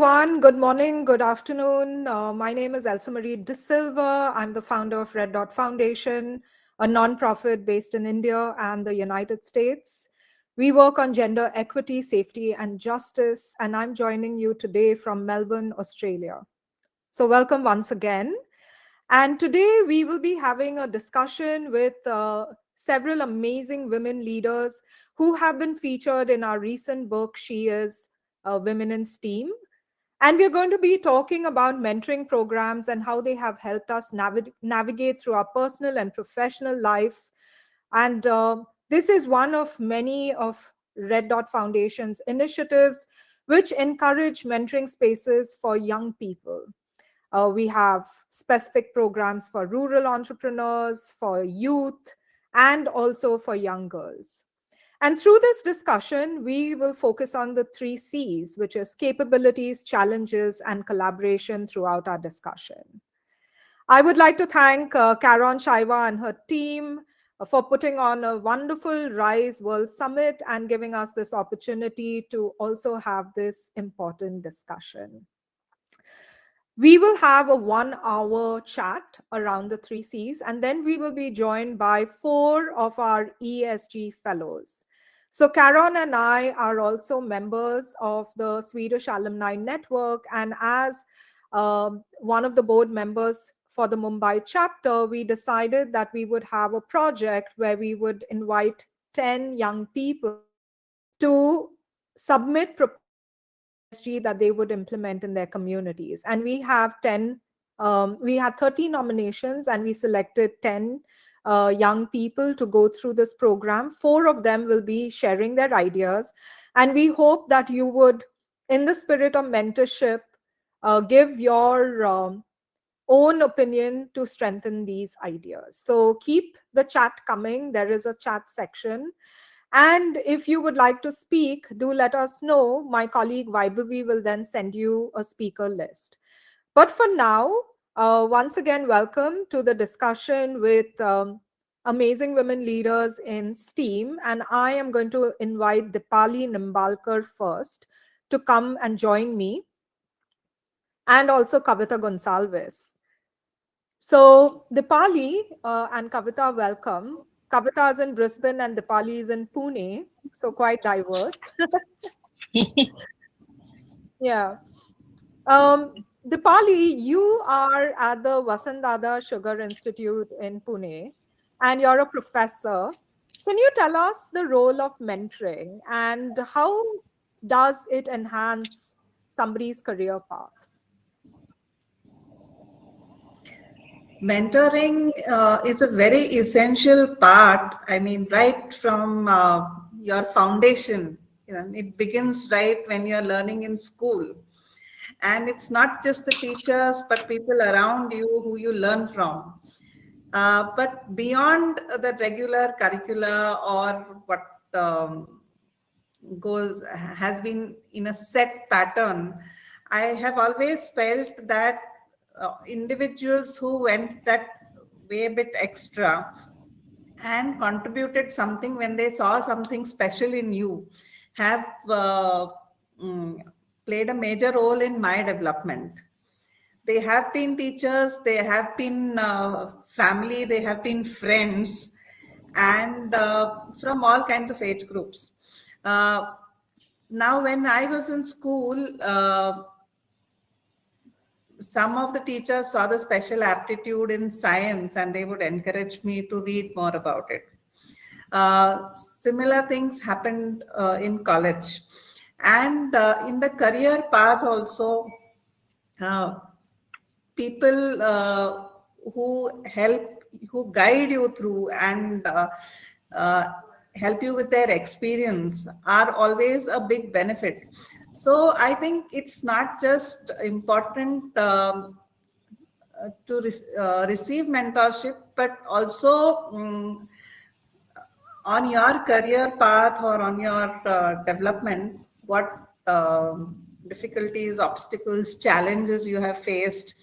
everyone. Good morning, good afternoon. My name is Elsa Marie De Silva. I'm the founder of Red Dot Foundation, a nonprofit based in India and the United States. We work on gender equity, safety, and justice, and I'm joining you today from Melbourne, Australia. So, welcome once again. And today we will be having a discussion with several amazing women leaders who have been featured in our recent book, She Is Women in STEAM. And we're going to be talking about mentoring programs and how they have helped us navigate through our personal and professional life. And this is one of many of Red Dot Foundation's initiatives which encourage mentoring spaces for young people. We have specific programs for rural entrepreneurs, for youth, and also for young girls. And through this discussion, we will focus on the 3 Cs, which is capabilities, challenges, and collaboration throughout our discussion. I would like to thank Karon Shaiva and her team for putting on a wonderful RISE World Summit and giving us this opportunity to also have this important discussion. We will have a 1-hour chat around the 3 Cs, and then we will be joined by 4 of our ESG fellows. So Karon and I are also members of the Swedish Alumni Network, and as one of the board members for the Mumbai chapter, we decided that we would have a project where we would invite 10 young people to submit proposals that they would implement in their communities. And we had 30 nominations, and we selected 10 young people to go through this program. 4 of them will be sharing their ideas. And we hope that you would, in the spirit of mentorship, give your own opinion to strengthen these ideas. So keep the chat coming. There is a chat section. And if you would like to speak, do let us know. My colleague Vaibhavi will then send you a speaker list. But for now, once again, welcome to the discussion with amazing women leaders in STEAM. And I am going to invite Deepali Nimbalkar first to come and join me, and also Kavita Gonsalves. So Deepali and Kavita, welcome. Kavita is in Brisbane and Deepali is in Pune, so quite diverse. Yeah. Deepali, you are at the Vasantdada Sugar Institute in Pune, and you're a professor. Can you tell us the role of mentoring and how does it enhance somebody's career path? Mentoring is a very essential part. I mean, right from your foundation, it begins right when you're learning in school. And it's not just the teachers, but people around you who you learn from. But beyond the regular curricula or what has been in a set pattern, I have always felt that individuals who went that way a bit extra and contributed something when they saw something special in you have played a major role in my development. They have been teachers, they have been family, they have been friends, and from all kinds of age groups. Now, when I was in school, some of the teachers saw the special aptitude in science and they would encourage me to read more about it. Similar things happened in college. And in the career path also, people who guide you through and help you with their experience are always a big benefit. So I think it's not just important to receive mentorship, but also on your career path or on your development, what difficulties, obstacles, challenges you have faced.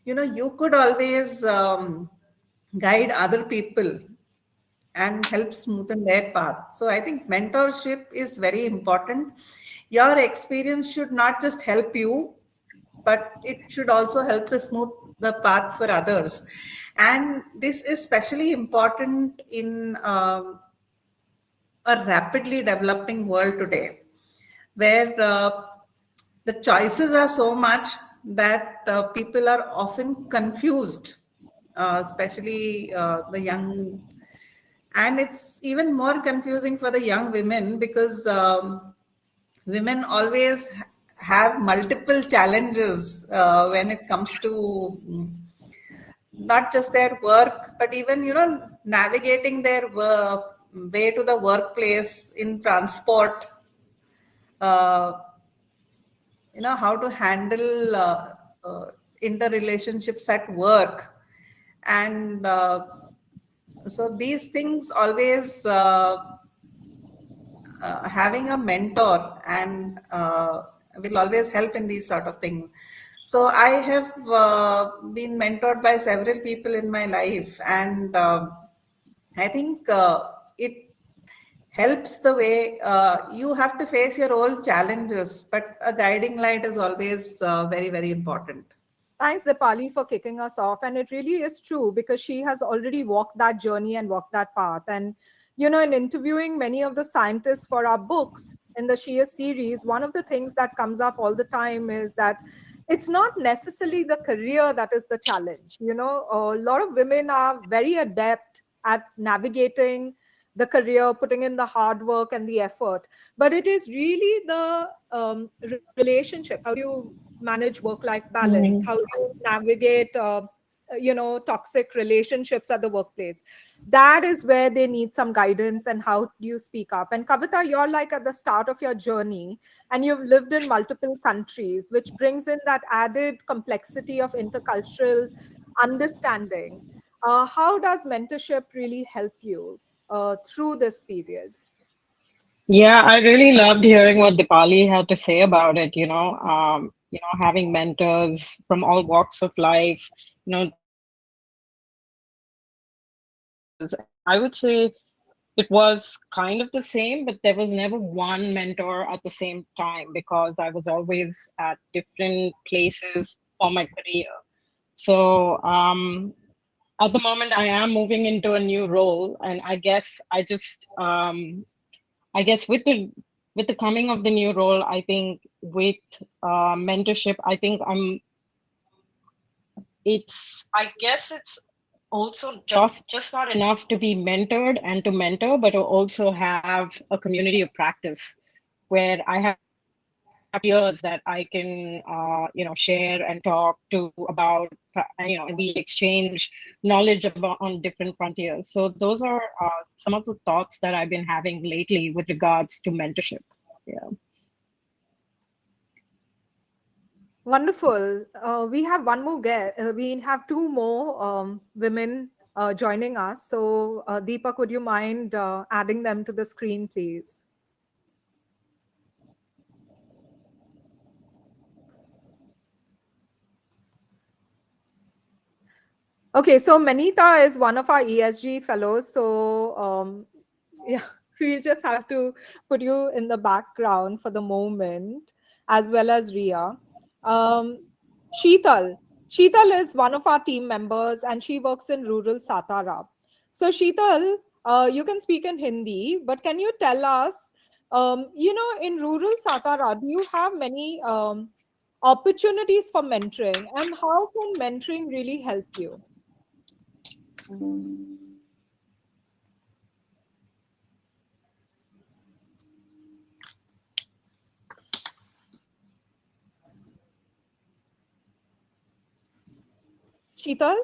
You could always guide other people and help smoothen their path. So I think mentorship is very important. Your experience should not just help you, but it should also help to smooth the path for others. And this is especially important in a rapidly developing world today, where the choices are so much that people are often confused, especially the young. And it's even more confusing for the young women because women always have multiple challenges when it comes to not just their work, but even, navigating their way to the workplace in transport, uh, how to handle interrelationships at work. And so these things always having a mentor and will always help in these sort of things. So I have been mentored by several people in my life, and I think it helps the way you have to face your own challenges, but a guiding light is always very, very important. Thanks, Dipali, for kicking us off. And it really is true because she has already walked that journey and walked that path. And, in interviewing many of the scientists for our books in the Shia series, one of the things that comes up all the time is that it's not necessarily the career that is the challenge. A lot of women are very adept at navigating the career, putting in the hard work and the effort. But it is really the relationships. How do you manage work-life balance? How do you navigate, toxic relationships at the workplace? That is where they need some guidance. And how do you speak up? And Kavita, you're like at the start of your journey, and you've lived in multiple countries, which brings in that added complexity of intercultural understanding. How does mentorship really help you through this period? Yeah, I really loved hearing what Dipali had to say about it, having mentors from all walks of life, different experiences. And I would say it was kind of the same, but there was never one mentor at the same time because I was always at different places for my career. So at the moment, I am moving into a new role, and I guess with the coming of the new role, I think with mentorship, I think I guess it's also just not enough to be mentored and to mentor, but to also have a community of practice where I have peers that I can share and talk to about and we exchange knowledge about on different frontiers. So those are some of the thoughts that I've been having lately with regards to mentorship. Yeah. Wonderful. We have one more guest. We have two more women joining us. So, Deepak, would you mind adding them to the screen, please? Okay, so Manita is one of our ESG fellows. So, yeah, we'll just have to put you in the background for the moment, as well as Ria. Um, Sheetal. Sheetal is one of our team members and she works in rural Satara. So, Sheetal, you can speak in Hindi, but can you tell us, in rural Satara, do you have many opportunities for mentoring, and how can mentoring really help you? Sheetal?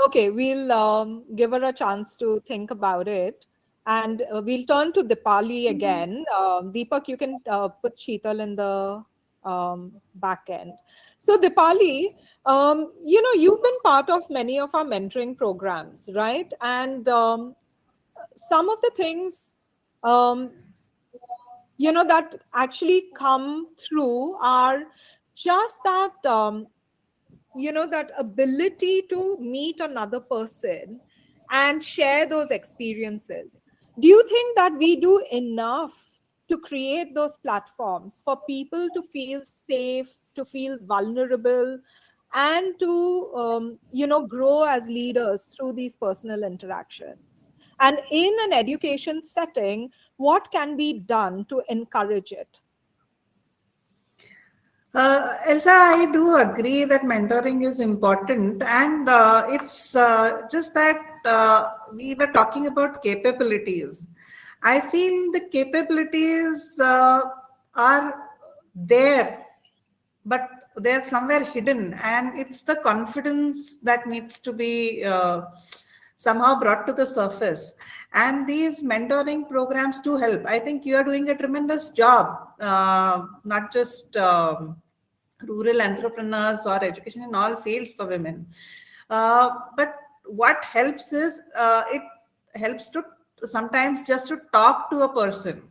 Okay, we'll give her a chance to think about it. And we'll turn to Dipali again. Deepak, you can put Sheetal in the back end. So, Dipali, you've been part of many of our mentoring programs, right? And some of the things, um, that actually come through are just that. That ability to meet another person and share those experiences. Do you think that we do enough to create those platforms for people to feel safe, to feel vulnerable, and to grow as leaders through these personal interactions. And in an education setting, what can be done to encourage it? Elsa, I do agree that mentoring is important, and it's just that we were talking about capabilities. I feel the capabilities are there, but they're somewhere hidden, and it's the confidence that needs to be somehow brought to the surface. And these mentoring programs do help. I think you are doing a tremendous job, not just rural entrepreneurs or education in all fields for women. But what helps is it helps to sometimes just to talk to a person,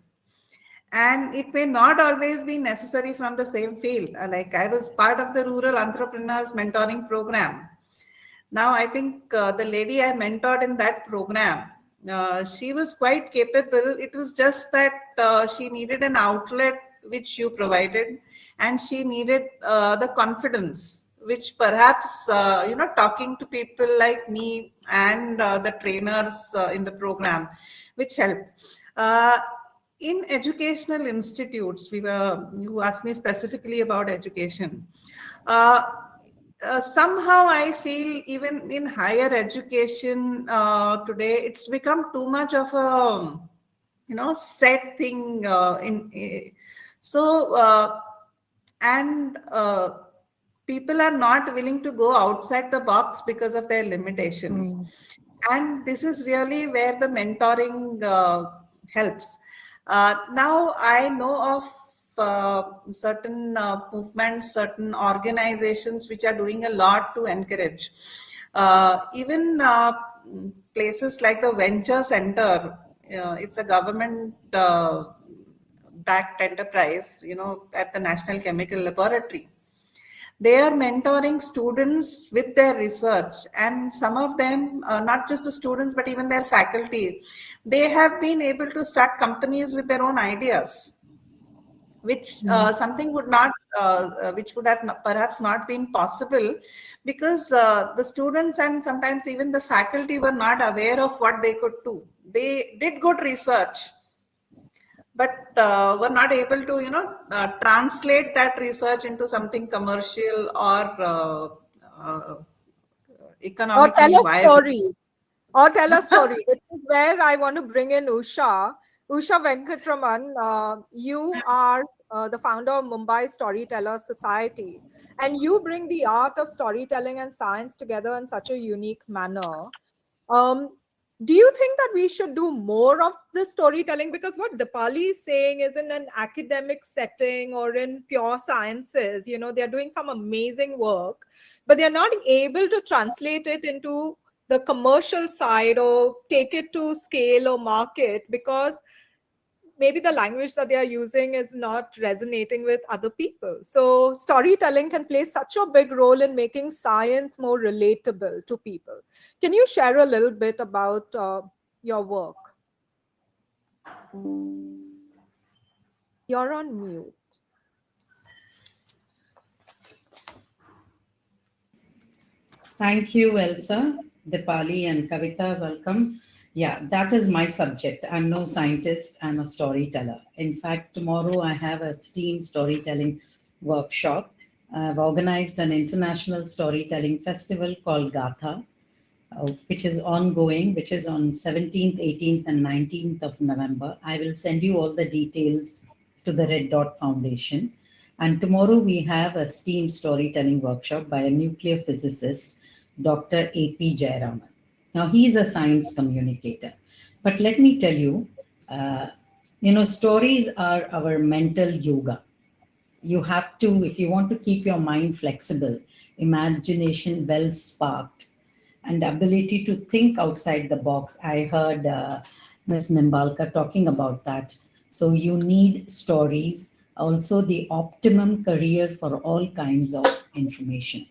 and it may not always be necessary from the same field. Like, I was part of the rural entrepreneurs mentoring program. Now I think the lady I mentored in that program, she was quite capable. It was just that she needed an outlet which you provided, and she needed the confidence which perhaps talking to people like me and the trainers in the program, which helped. In educational institutes, you asked me specifically about education. Somehow I feel even in higher education today, it's become too much of a set thing. And people are not willing to go outside the box because of their limitations. And this is really where the mentoring helps. Now I know of certain movements, certain organizations which are doing a lot to encourage. Even places like the Venture Center, it's a government backed enterprise, at the National Chemical Laboratory. They are mentoring students with their research, and some of them, not just the students, but even their faculty, they have been able to start companies with their own ideas, which something would not, which would have perhaps not been possible because the students and sometimes even the faculty were not aware of what they could do. They did good research, but were not able to, translate that research into something commercial or economically viable. Or tell a story. This is where I want to bring in Usha. Usha Venkatraman, you are the founder of Mumbai Storyteller Society, and you bring the art of storytelling and science together in such a unique manner. Do you think that we should do more of this storytelling? Because what Dipali is saying is in an academic setting or in pure sciences, they're doing some amazing work, but they're not able to translate it into the commercial side or take it to scale or market because maybe the language that they are using is not resonating with other people. So storytelling can play such a big role in making science more relatable to people. Can you share a little bit about your work? You're on mute. Thank you, Elsa, Dipali, and Kavita. Welcome. Yeah, that is my subject. I'm no scientist, I'm a storyteller. In fact, tomorrow I have a STEAM storytelling workshop. I've organized an international storytelling festival called Gatha, which is ongoing, which is on 17th, 18th, and 19th of November. I will send you all the details to the Red Dot Foundation. And tomorrow we have a STEAM storytelling workshop by a nuclear physicist, Dr. A.P. Jayaraman. Now, he's a science communicator. But let me tell you, stories are our mental yoga. You have to, if you want to keep your mind flexible, imagination well sparked, and ability to think outside the box. I heard Ms. Nimbalkar talking about that. So you need stories, also the optimum career for all kinds of information.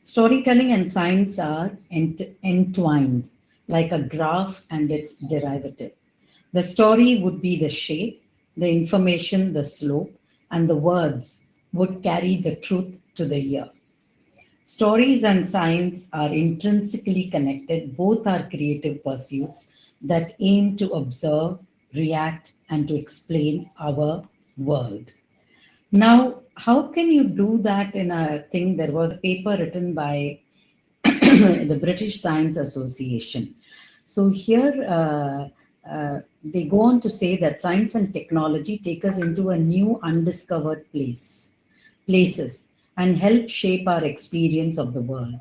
Storytelling and science are entwined like a graph and its derivative. The story would be the shape, the information, the slope, and the words would carry the truth to the ear. Stories and science are intrinsically connected. Both are creative pursuits that aim to observe, react, and to explain our world. Now, how can you do that in a thing? There was a paper written by the British Science Association. So here they go on to say that science and technology take us into a new undiscovered places and help shape our experience of the world.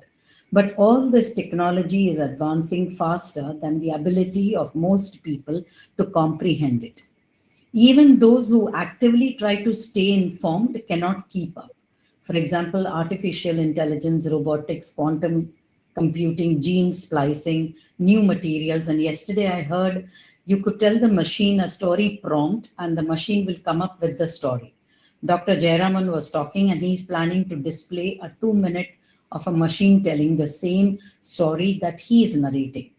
But all this technology is advancing faster than the ability of most people to comprehend it. Even those who actively try to stay informed cannot keep up. For example, artificial intelligence, robotics, quantum computing, gene splicing, new materials. And yesterday I heard you could tell the machine a story prompt and the machine will come up with the story. Dr. Jayaraman was talking and he's planning to display a 2 minute of a machine telling the same story that he's narrating.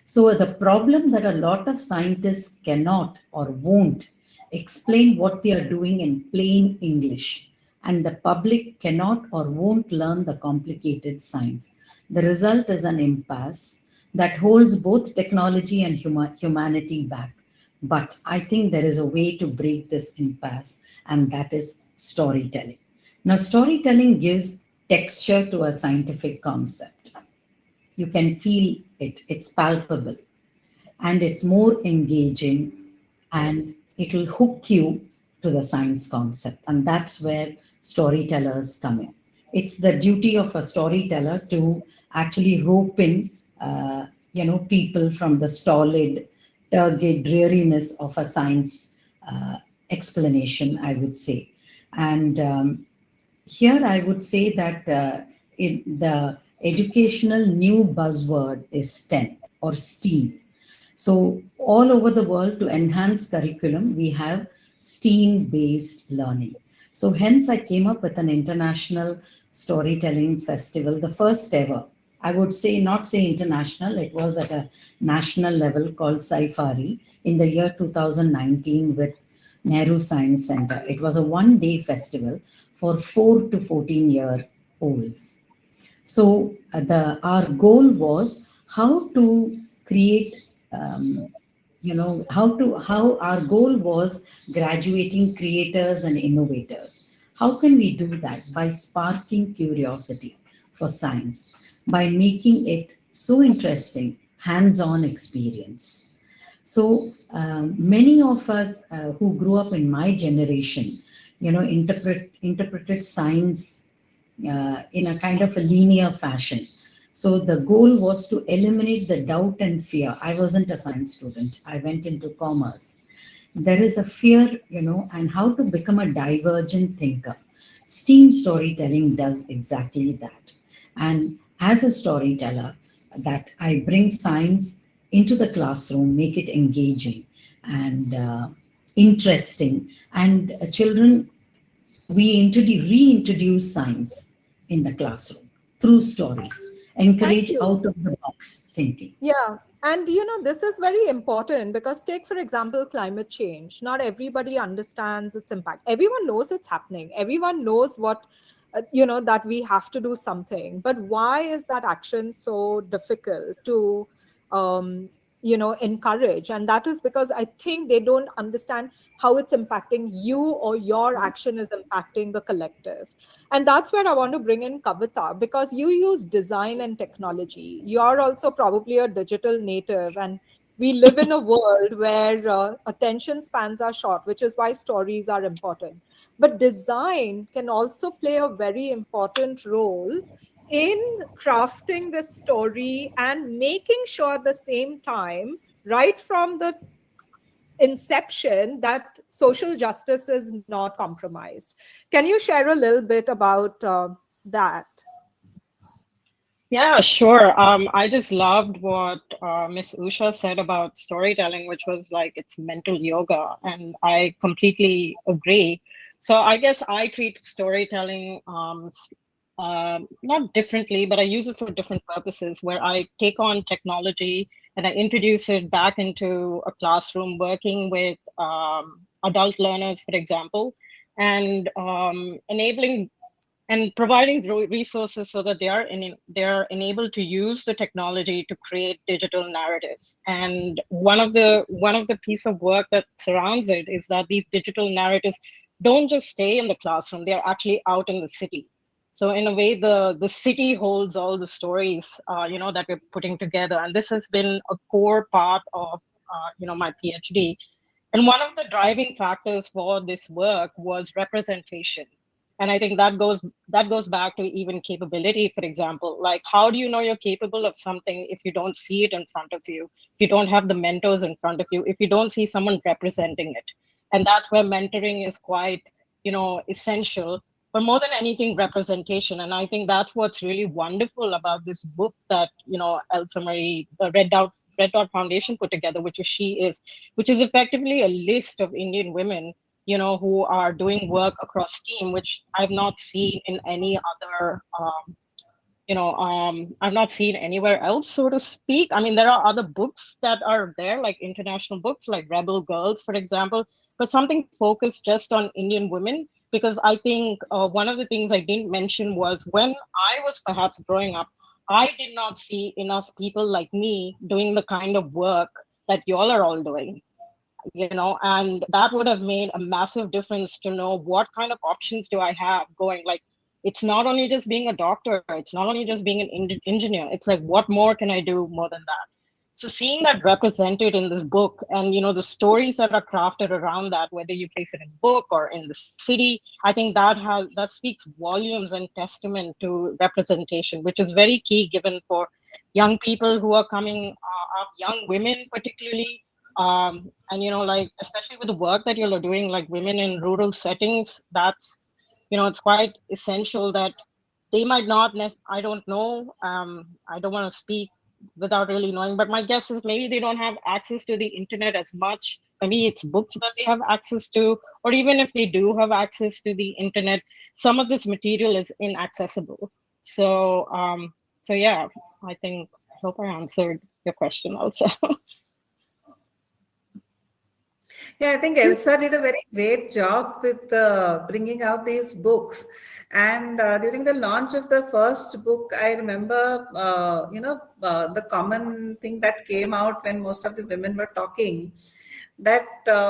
So the problem that a lot of scientists cannot or won't explain what they are doing in plain English, and the public cannot or won't learn the complicated science. The result is an impasse that holds both technology and humanity back. But I think there is a way to break this impasse, and that is storytelling. Now, storytelling gives texture to a scientific concept. You can feel it, it's palpable, and it's more engaging, and it will hook you to the science concept. And that's where storytellers come in. It's the duty of a storyteller to actually rope in, people from the stolid, turgid dreariness of a science explanation, I would say. And here I would say that the educational new buzzword is STEM or STEAM. So all over the world, to enhance curriculum, we have STEAM-based learning. So hence I came up with an international storytelling festival, the first ever. I would say, not say international, it was at a national level called Sci-Fari in the year 2019 with Nehru Science Center. It was a one-day festival for 4 to 14-year-olds. So our goal was how to create, how our goal was graduating creators and innovators. How can we do that? By sparking curiosity for science, by making it so interesting, hands-on experience. So many of us who grew up in my generation, interpreted science in a kind of a linear fashion. So the goal was to eliminate the doubt and fear. I wasn't a science student. I went into commerce. There is a fear, and how to become a divergent thinker. STEAM storytelling does exactly that. And as a storyteller, that I bring science into the classroom, make it engaging and interesting. And children, we reintroduce science in the classroom through stories, encourage out of the box thinking. Yeah. And this is very important because take, for example, climate change. Not everybody understands its impact. Everyone knows it's happening. Everyone knows what, that we have to do something. But why is that action so difficult to, encourage? And that is because I think they don't understand how it's impacting you or your action is impacting the collective. And that's where I want to bring in Kavita, because you use design and technology. You're also probably a digital native, and we live in a world where attention spans are short, which is why stories are important. But design can also play a very important role in crafting the story and making sure at the same time, right from the inception, that social justice is not compromised. Can you share a little bit about that? Yeah, sure. I just loved what Miss Usha said about storytelling, which was like it's mental yoga, and I completely agree. So I guess I treat storytelling not differently, but I use it for different purposes, where I take on technology and I introduce it back into a classroom, working with adult learners, for example, and enabling and providing resources so that they are enabled to use the technology to create digital narratives. And one of the piece of work that surrounds it is that these digital narratives don't just stay in the classroom; they are actually out in the city. So in a way, the city holds all the stories, that we're putting together, and this has been a core part of my PhD. And one of the driving factors for this work was representation. And I think that goes back to even capability, for example. Like, how do you know you're capable of something if you don't see it in front of you, if you don't have the mentors in front of you, if you don't see someone representing it? And that's where mentoring is quite, essential. But more than anything, representation. And I think that's what's really wonderful about this book that, Elsa Marie, the Red Dot Foundation put together, which is effectively a list of Indian women, who are doing work across STEAM, which I've not seen in any other, I've not seen anywhere else, so to speak. I mean, there are other books that are there, like international books, like Rebel Girls, for example, but something focused just on Indian women. Because I think one of the things I didn't mention was when I was perhaps growing up, I did not see enough people like me doing the kind of work that y'all are all doing, and that would have made a massive difference to know what kind of options do I have going. Like, it's not only just being a doctor, it's not only just being an engineer, it's like, what more can I do more than that? So seeing that represented in this book, and the stories that are crafted around that, whether you place it in book or in the city, I think that speaks volumes and testament to representation, which is very key given for young people who are coming up, young women particularly, and like, especially with the work that you're doing, like women in rural settings, that's it's quite essential that they might not I don't know, I don't want to speak without really knowing, but my guess is maybe they don't have access to the internet as much. Maybe it's books that they have access to, or even if they do have access to the internet, some of this material is inaccessible. So yeah, I think, hope I answered your question also. Yeah, I think Elsa did a very great job with bringing out these books. And during the launch of the first book, I remember, the common thing that came out when most of the women were talking, that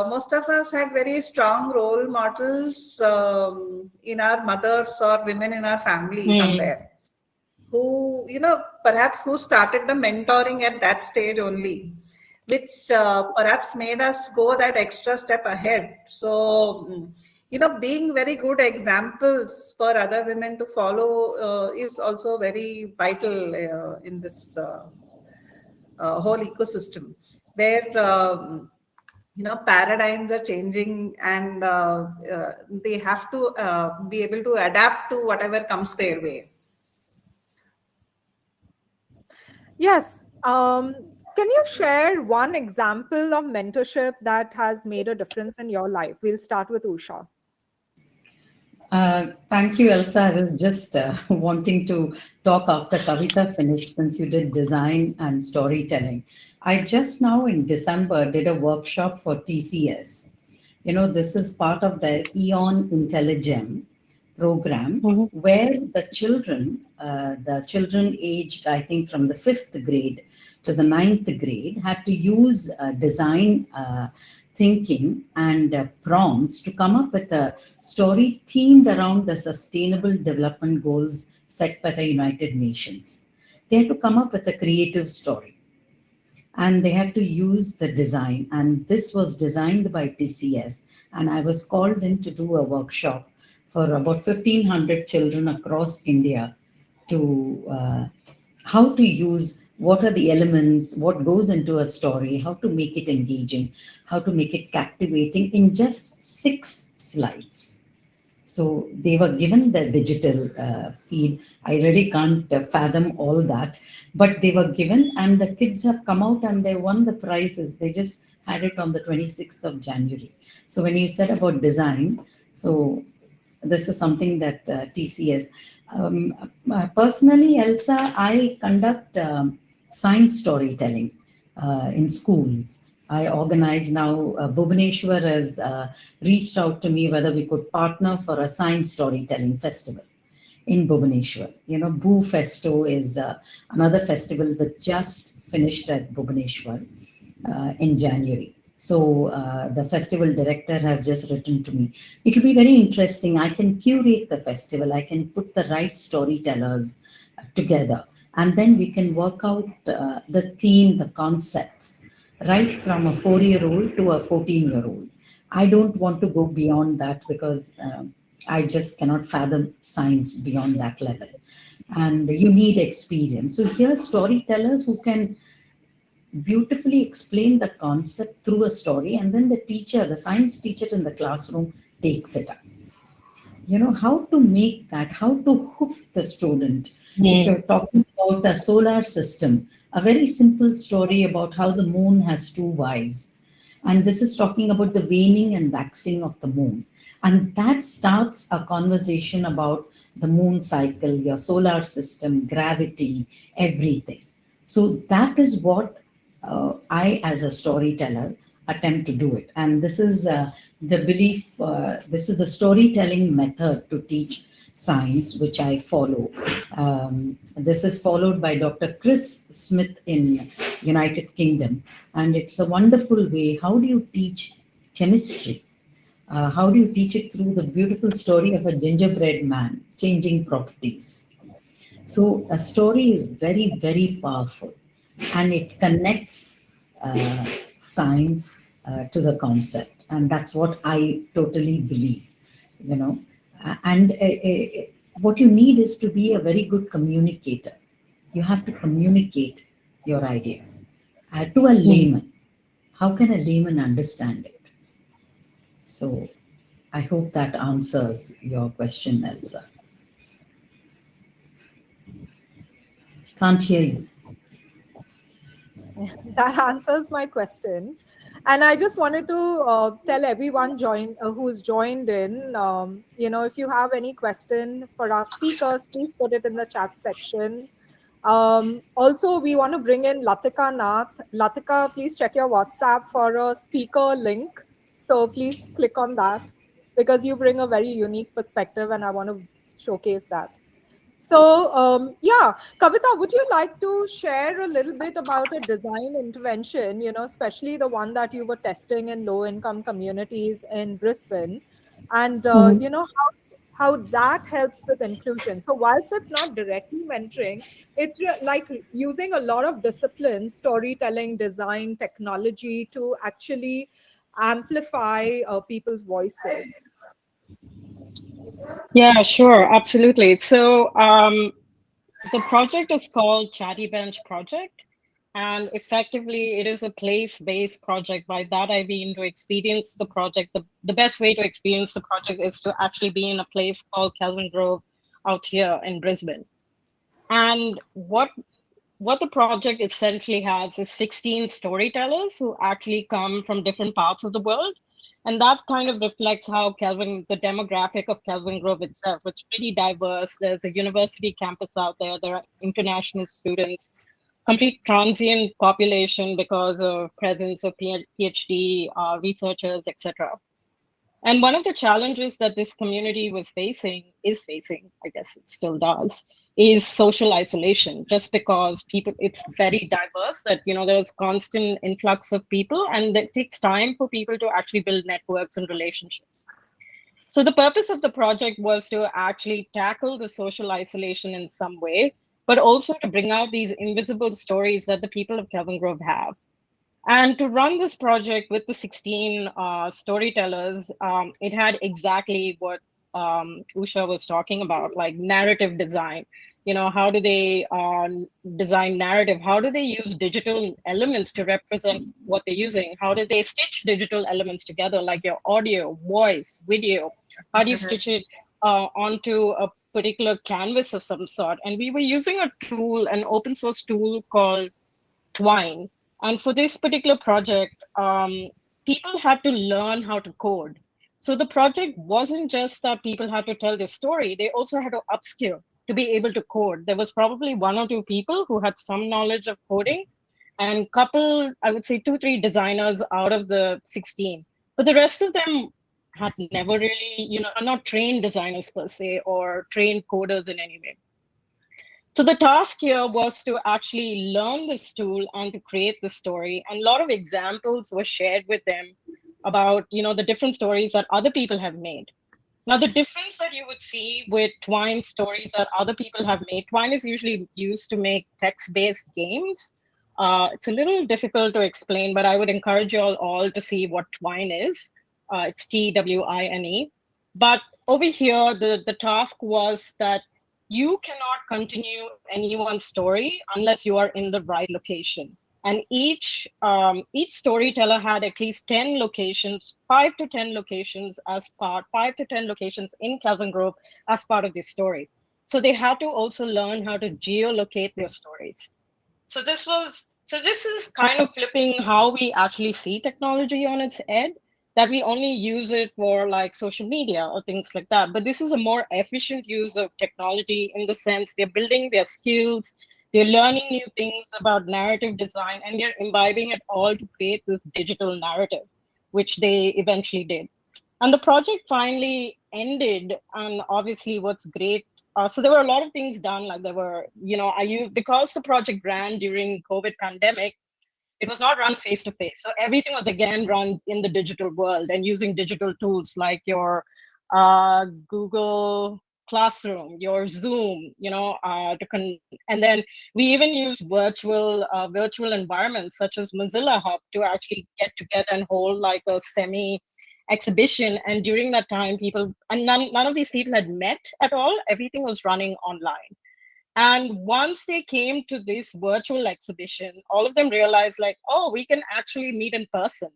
most of us had very strong role models in our mothers or women in our family somewhere, who, perhaps who started the mentoring at that stage only, which perhaps made us go that extra step ahead. So, being very good examples for other women to follow is also very vital in this whole ecosystem, where, paradigms are changing, and they have to be able to adapt to whatever comes their way. Yes. Can you share one example of mentorship that has made a difference in your life? We'll start with Usha. Thank you, Elsa. I was just wanting to talk after Kavita finished, since you did design and storytelling. I just now in December did a workshop for TCS. This is part of their Eon Intelligem program, where the children aged, I think, from the 5th grade to the 9th grade had to use design thinking and prompts to come up with a story themed around the sustainable development goals set by the United Nations. They had to come up with a creative story, and they had to use the design. And this was designed by TCS, and I was called in to do a workshop for about 1,500 children across India to how to use, what are the elements, what goes into a story, how to make it engaging, how to make it captivating in just 6 slides. So they were given the digital feed. I really can't fathom all that, but they were given, and the kids have come out and they won the prizes. They just had it on the 26th of January. So when you said about design, so this is something that TCS. Personally, Elsa, I conduct science storytelling. in schools. I organize now, Bhubaneswar has reached out to me whether we could partner for a science storytelling festival in Bhubaneswar. You know, Bhu Festo is another festival that just finished at Bhubaneswar in January. So the festival director has just written to me. It will be very interesting. I can curate the festival. I can put the right storytellers together, and then we can work out the theme, the concepts, right from a 4-year-old to a 14-year-old. I don't want to go beyond that because I just cannot fathom science beyond that level. And you need experience. So here, storytellers who can beautifully explain the concept through a story, and then the teacher, the science teacher in the classroom, takes it up. You know, how to make that, how to hook the student. If you're talking about a solar system, a very simple story about how the moon has two wives, and this is talking about the waning and waxing of the moon, and that starts a conversation about the moon cycle, your solar system, gravity, everything. So that is what I, as a storyteller, attempt to do it. And this is the belief, this is the storytelling method to teach science, which I follow. This is followed by Dr. Chris Smith in United Kingdom. And it's a wonderful way. How do you teach chemistry? How do you teach it through the beautiful story of a gingerbread man changing properties? So a story is very, very powerful, and it connects science to the concept, and that's what I totally believe. You know, and what you need is to be a very good communicator. You have to communicate your idea to a layman. How can a layman understand it? So I hope that answers your question, Elsa. Can't hear you. That answers my question. And I just wanted to tell everyone who's joined in, if you have any question for our speakers, please put it in the chat section. Also, we want to bring in Latika Nath. Latika, please check your WhatsApp for a speaker link. So please click on that because you bring a very unique perspective and I want to showcase that. So, Kavita, would you like to share a little bit about a design intervention, especially the one that you were testing in low-income communities in Brisbane, and, how that helps with inclusion? So whilst it's not directly mentoring, it's like using a lot of disciplines, storytelling, design, technology to actually amplify people's voices. Yeah, sure, absolutely. So the project is called Chatty Bench Project, and effectively it is a place-based project. By that I mean, to experience the project, the best way to experience the project is to actually be in a place called Kelvin Grove out here in Brisbane. And what the project essentially has is 16 storytellers who actually come from different parts of the world. And that kind of reflects how the demographic of Kelvin Grove itself, it's pretty diverse. There's a university campus out there. There are international students, complete transient population because of presence of PhD researchers, etc. And one of the challenges that this community is facing, I guess it still does, is social isolation, just because it's very diverse, that, there's constant influx of people, and it takes time for people to actually build networks and relationships. So the purpose of the project was to actually tackle the social isolation in some way, but also to bring out these invisible stories that the people of Kelvin Grove have. And to run this project with the 16 storytellers, it had exactly what Usha was talking about, like narrative design. How do they design narrative? How do they use digital elements to represent what they're using? How do they stitch digital elements together, like your audio, voice, video? How do you stitch it onto a particular canvas of some sort? And we were using a tool, an open source tool called Twine. And for this particular project, people had to learn how to code. So the project wasn't just that people had to tell their story, they also had to upskill to be able to code. There was probably one or two people who had some knowledge of coding, and couple, I would say 2, 3 designers out of the 16. But the rest of them had never really, are not trained designers per se or trained coders in any way. So the task here was to actually learn this tool and to create the story. And a lot of examples were shared with them about, the different stories that other people have made. Now, the difference that you would see with Twine stories that other people have made, Twine is usually used to make text-based games. It's a little difficult to explain, but I would encourage you all to see what Twine is. It's TWINE. But over here, the task was that you cannot continue anyone's story unless you are in the right location. And each storyteller had at least 10 locations, 5 to 10 locations in Kelvin Grove as part of this story. So they had to also learn how to geolocate their stories. So this is kind of flipping how we actually see technology on its head, that we only use it for like social media or things like that. But this is a more efficient use of technology in the sense they're building their skills, they're learning new things about narrative design, and they're imbibing it all to create this digital narrative, which they eventually did. And the project finally ended. And obviously, what's great, so there were a lot of things done. Like there were, because the project ran during COVID pandemic, it was not run face to face. So everything was again run in the digital world and using digital tools like your Google Classroom, your Zoom, and then we even use virtual environments such as Mozilla Hub to actually get together and hold like a semi exhibition. And during that time, none of these people had met at all. Everything was running online. And once they came to this virtual exhibition, all of them realized like, oh, we can actually meet in person.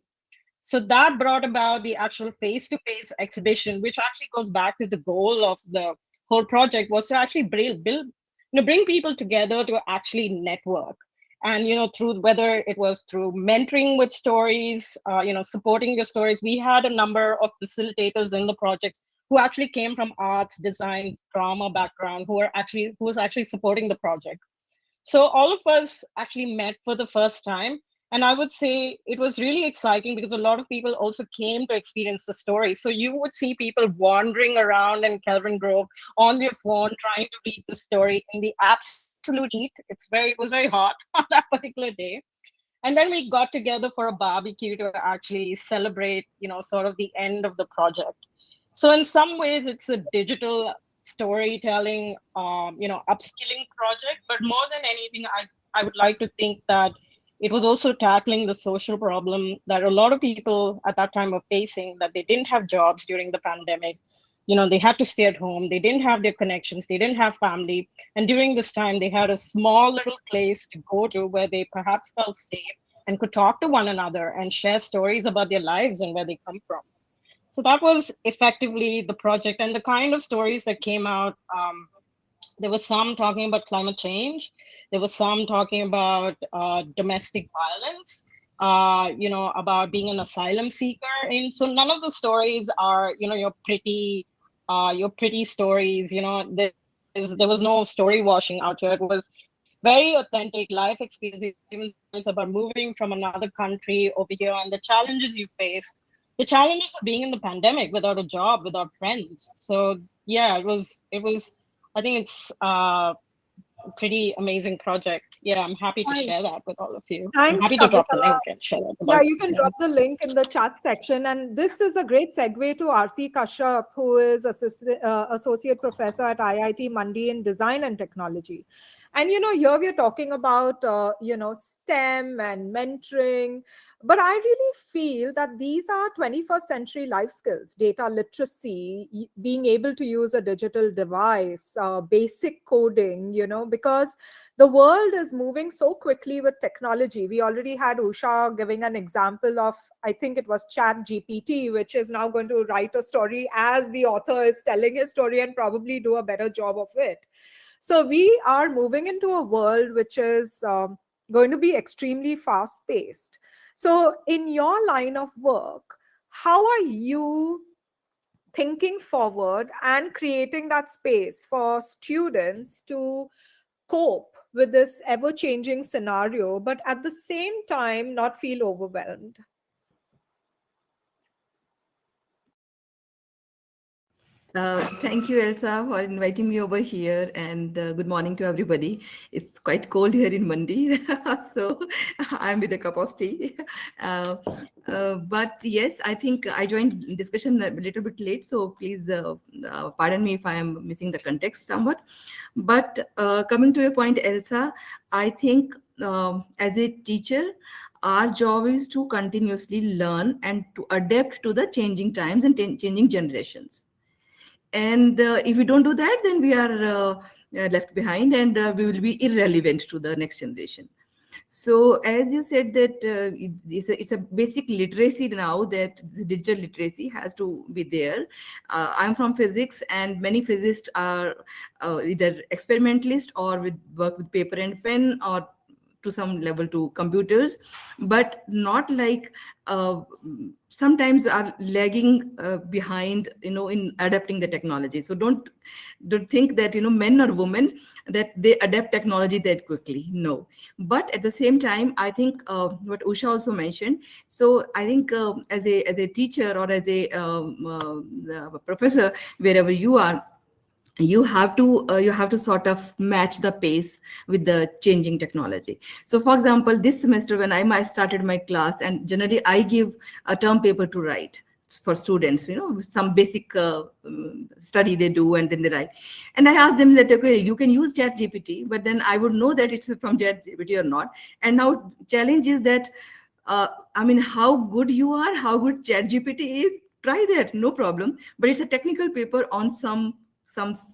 So that brought about the actual face-to-face exhibition, which actually goes back to the goal of the whole project, was to actually bring people together to actually network. And through whether it was through mentoring with stories, supporting your stories, we had a number of facilitators in the project who actually came from arts, design, drama background, who was actually supporting the project. So all of us actually met for the first time. And I would say it was really exciting because a lot of people also came to experience the story. So you would see people wandering around in Kelvin Grove on their phone, trying to read the story in the absolute heat. It was very hot on that particular day. And then we got together for a barbecue to actually celebrate, sort of the end of the project. So in some ways, it's a digital storytelling, upskilling project. But more than anything, I would like to think that it was also tackling the social problem that a lot of people at that time were facing, that they didn't have jobs during the pandemic. They had to stay at home. They didn't have their connections. They didn't have family. And during this time, they had a small little place to go to where they perhaps felt safe and could talk to one another and share stories about their lives and where they come from. So that was effectively the project, and the kind of stories that came out. There was some talking about climate change. There was some talking about domestic violence. About being an asylum seeker. And so none of the stories are, your pretty stories. There was no story washing out here. It was very authentic life experience. Even it's about moving from another country over here and the challenges you faced, the challenges of being in the pandemic without a job, without friends. So yeah, it was I think it's a pretty amazing project. Yeah, I'm happy to share Nice. that with all of you. I'm Thanks, happy to drop the Kavita. link and share that. Yeah, you can drop the link in the chat section. And this is a great segue to Aarti Kashyap, who is Associate Professor at IIT Mandi in Design and Technology. And, here we're talking about, STEM and mentoring. But I really feel that these are 21st century life skills: data literacy, being able to use a digital device, basic coding, because the world is moving so quickly with technology. We already had Usha giving an example of, I think it was Chat GPT, which is now going to write a story as the author is telling his story and probably do a better job of it. So we are moving into a world which is going to be extremely fast paced. So in your line of work, how are you thinking forward and creating that space for students to cope with this ever changing scenario, but at the same time, not feel overwhelmed? Thank you, Elsa, for inviting me over here, and good morning to everybody. It's quite cold here in Mandi, so I'm with a cup of tea. Uh, but yes, I think I joined discussion a little bit late, so please pardon me if I am missing the context somewhat. But coming to your point, Elsa, I think as a teacher, our job is to continuously learn and to adapt to the changing times and changing generations. And if we don't do that, then we are left behind, and we will be irrelevant to the next generation. So as you said that it's a basic literacy now, that the digital literacy has to be there. I'm from physics, and many physicists are either experimentalists or work with paper and pen, or to some level to computers, but not like sometimes are lagging behind, in adapting the technology. So don't think that, men or women, that they adapt technology that quickly. No. But at the same time, I think what Usha also mentioned, so I think as a teacher, or as a professor, wherever you are, you have to sort of match the pace with the changing technology. So for example, this semester when I started my class, and generally I give a term paper to write for students, some basic study they do, and then they write. And I asked them that, okay, you can use chat gpt, but then I would know that it's from chat gpt or not. And now challenge is that how good you are, how good chat gpt is, try that, no problem. But it's a technical paper on some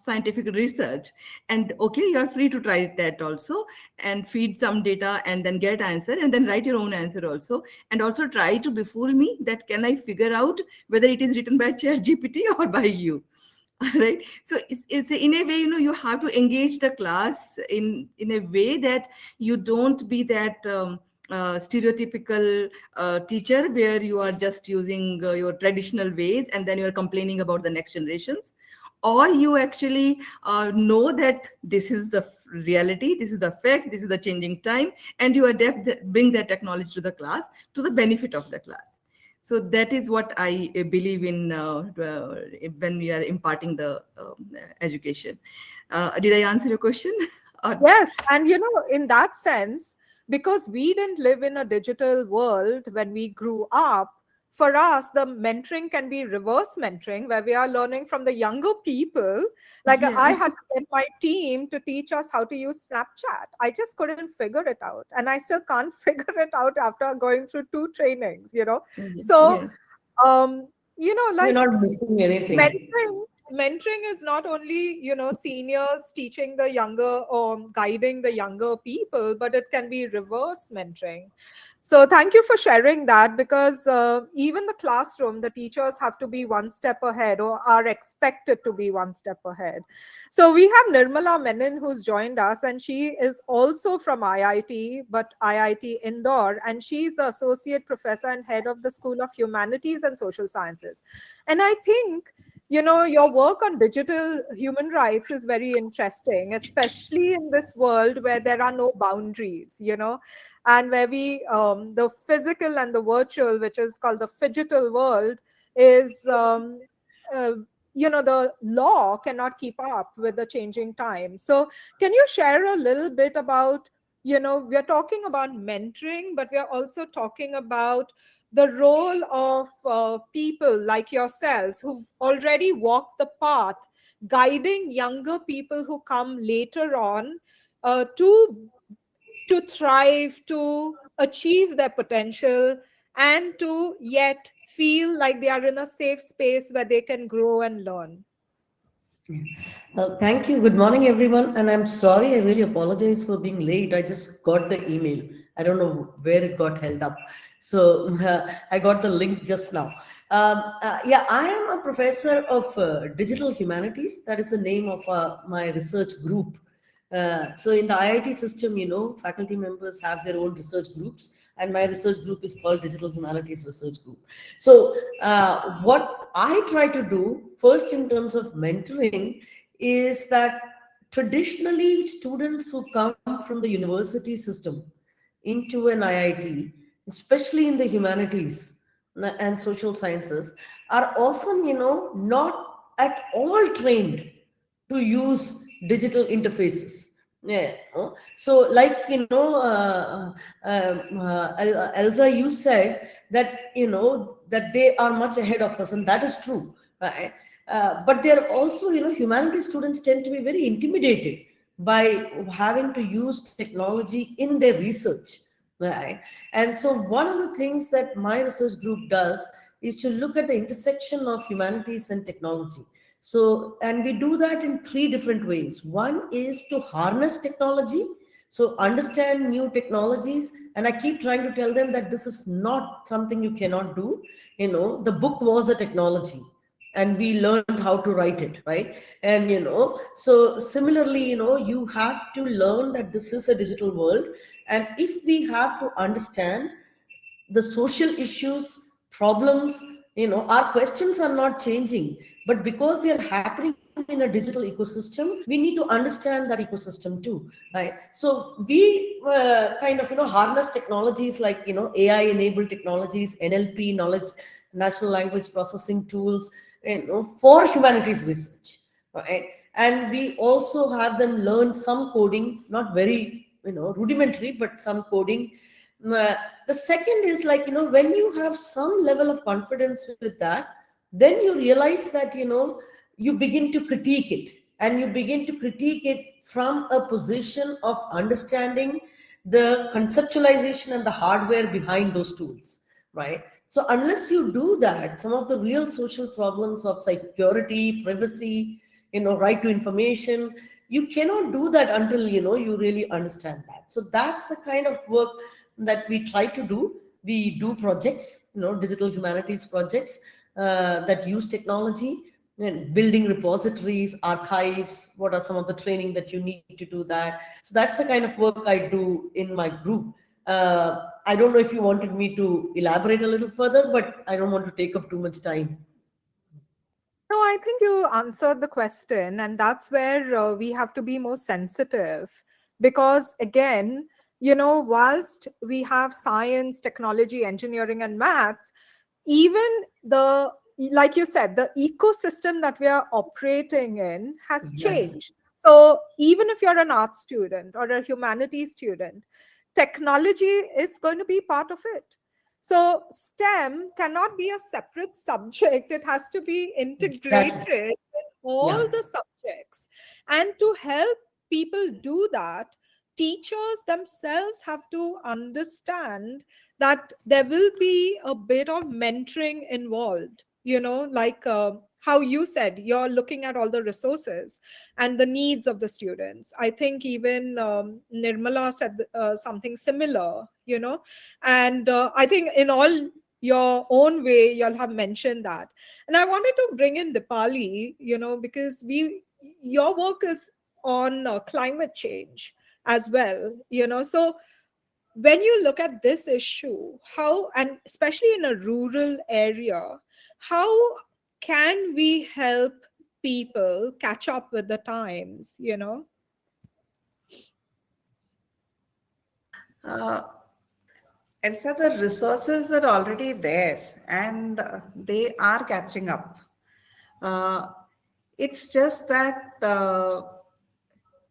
scientific research, and okay, you're free to try that also, and feed some data and then get answer, and then write your own answer also, and also try to befool me that can I figure out whether it is written by chat gpt or by you. Right? So it's in a way, you have to engage the class in a way that you don't be that stereotypical teacher where you are just using your traditional ways, and then you're complaining about the next generations. Or you actually know that this is the reality, this is the fact, this is the changing time, and you bring that technology to the class to the benefit of the class. So that is what I believe in when we are imparting the education. Did I answer your question? Yes. And, in that sense, because we didn't live in a digital world when we grew up, for us, the mentoring can be reverse mentoring, where we are learning from the younger people. Like Yeah. I had to get my team to teach us how to use Snapchat. I just couldn't figure it out. And I still can't figure it out after going through 2 trainings, So, Yes. You're like not missing anything. mentoring is not only, seniors teaching the younger or guiding the younger people, but it can be reverse mentoring. So thank you for sharing that, because even the classroom, the teachers have to be one step ahead, or are expected to be one step ahead. So we have Nirmala Menon who's joined us, and she is also from IIT, but IIT Indore, and she's the associate professor and head of the School of Humanities and Social Sciences. And I think, your work on digital human rights is very interesting, especially in this world where there are no boundaries, and where the physical and the virtual, which is called the phygital world, is uh, the law cannot keep up with the changing time. So can you share a little bit about, we're talking about mentoring, but we're also talking about the role of people like yourselves who've already walked the path, guiding younger people who come later on to thrive, to achieve their potential, and to yet feel like they are in a safe space where they can grow and learn. Thank you. Good morning, everyone. And I'm sorry, I really apologize for being late. I just got the email. I don't know where it got held up. So I got the link just now. Yeah, I am a professor of digital humanities. That is the name of my research group. So in the IIT system, faculty members have their own research groups, and my research group is called Digital Humanities Research Group. So what I try to do first in terms of mentoring is that traditionally students who come from the university system into an IIT, especially in the humanities and social sciences, are often, not at all trained to use digital interfaces. Yeah. So, like, Elsa, you said that, that they are much ahead of us, and that is true, right? But they're also, humanities students tend to be very intimidated by having to use technology in their research, right? And so, one of the things that my research group does is to look at the intersection of humanities and technology. So, and we do that in three different ways. One is to harness technology, so understand new technologies. And I keep trying to tell them that this is not something you cannot do. The book was a technology, and we learned how to write it, right? And so similarly, you have to learn that this is a digital world, and if we have to understand the social issues, problems, our questions are not changing, but because they are happening in a digital ecosystem, we need to understand that ecosystem too, right? So we kind of, harness technologies like, AI enabled technologies, NLP, knowledge, natural language processing tools, for humanities research, right? And we also have them learn some coding, not very, rudimentary, but some coding. uh, the second is like, when you have some level of confidence with that, then you realize that, you begin to critique it, and you begin to critique it from a position of understanding the conceptualization and the hardware behind those tools, right? So unless you do that, some of the real social problems of security, privacy, right to information, you cannot do that until, you really understand that. So that's the kind of work that we try to do. We do projects, digital humanities projects that use technology, and building repositories, archives. What are some of the training that you need to do that? So that's the kind of work I do in my group. I don't know if you wanted me to elaborate a little further, but I don't want to take up too much time. No, I think you answered the question, and that's where we have to be more sensitive. Because again, whilst we have science, technology, engineering, and maths, even the, like you said, the ecosystem that we are operating in has Exactly. changed. So even if you're an art student or a humanities student, technology is going to be part of it. So STEM cannot be a separate subject. It has to be Exactly. integrated with all Yeah. the subjects. And to help people do that, teachers themselves have to understand that there will be a bit of mentoring involved, like how you said, you're looking at all the resources and the needs of the students. I think even Nirmala said something similar, and I think in all your own way, y'all have mentioned that. And I wanted to bring in Dipali, because your work is on climate change as well, so when you look at this issue, how, and especially in a rural area, how can we help people catch up with the times? Uh, Elsa, the resources are already there, and they are catching up. Uh, it's just that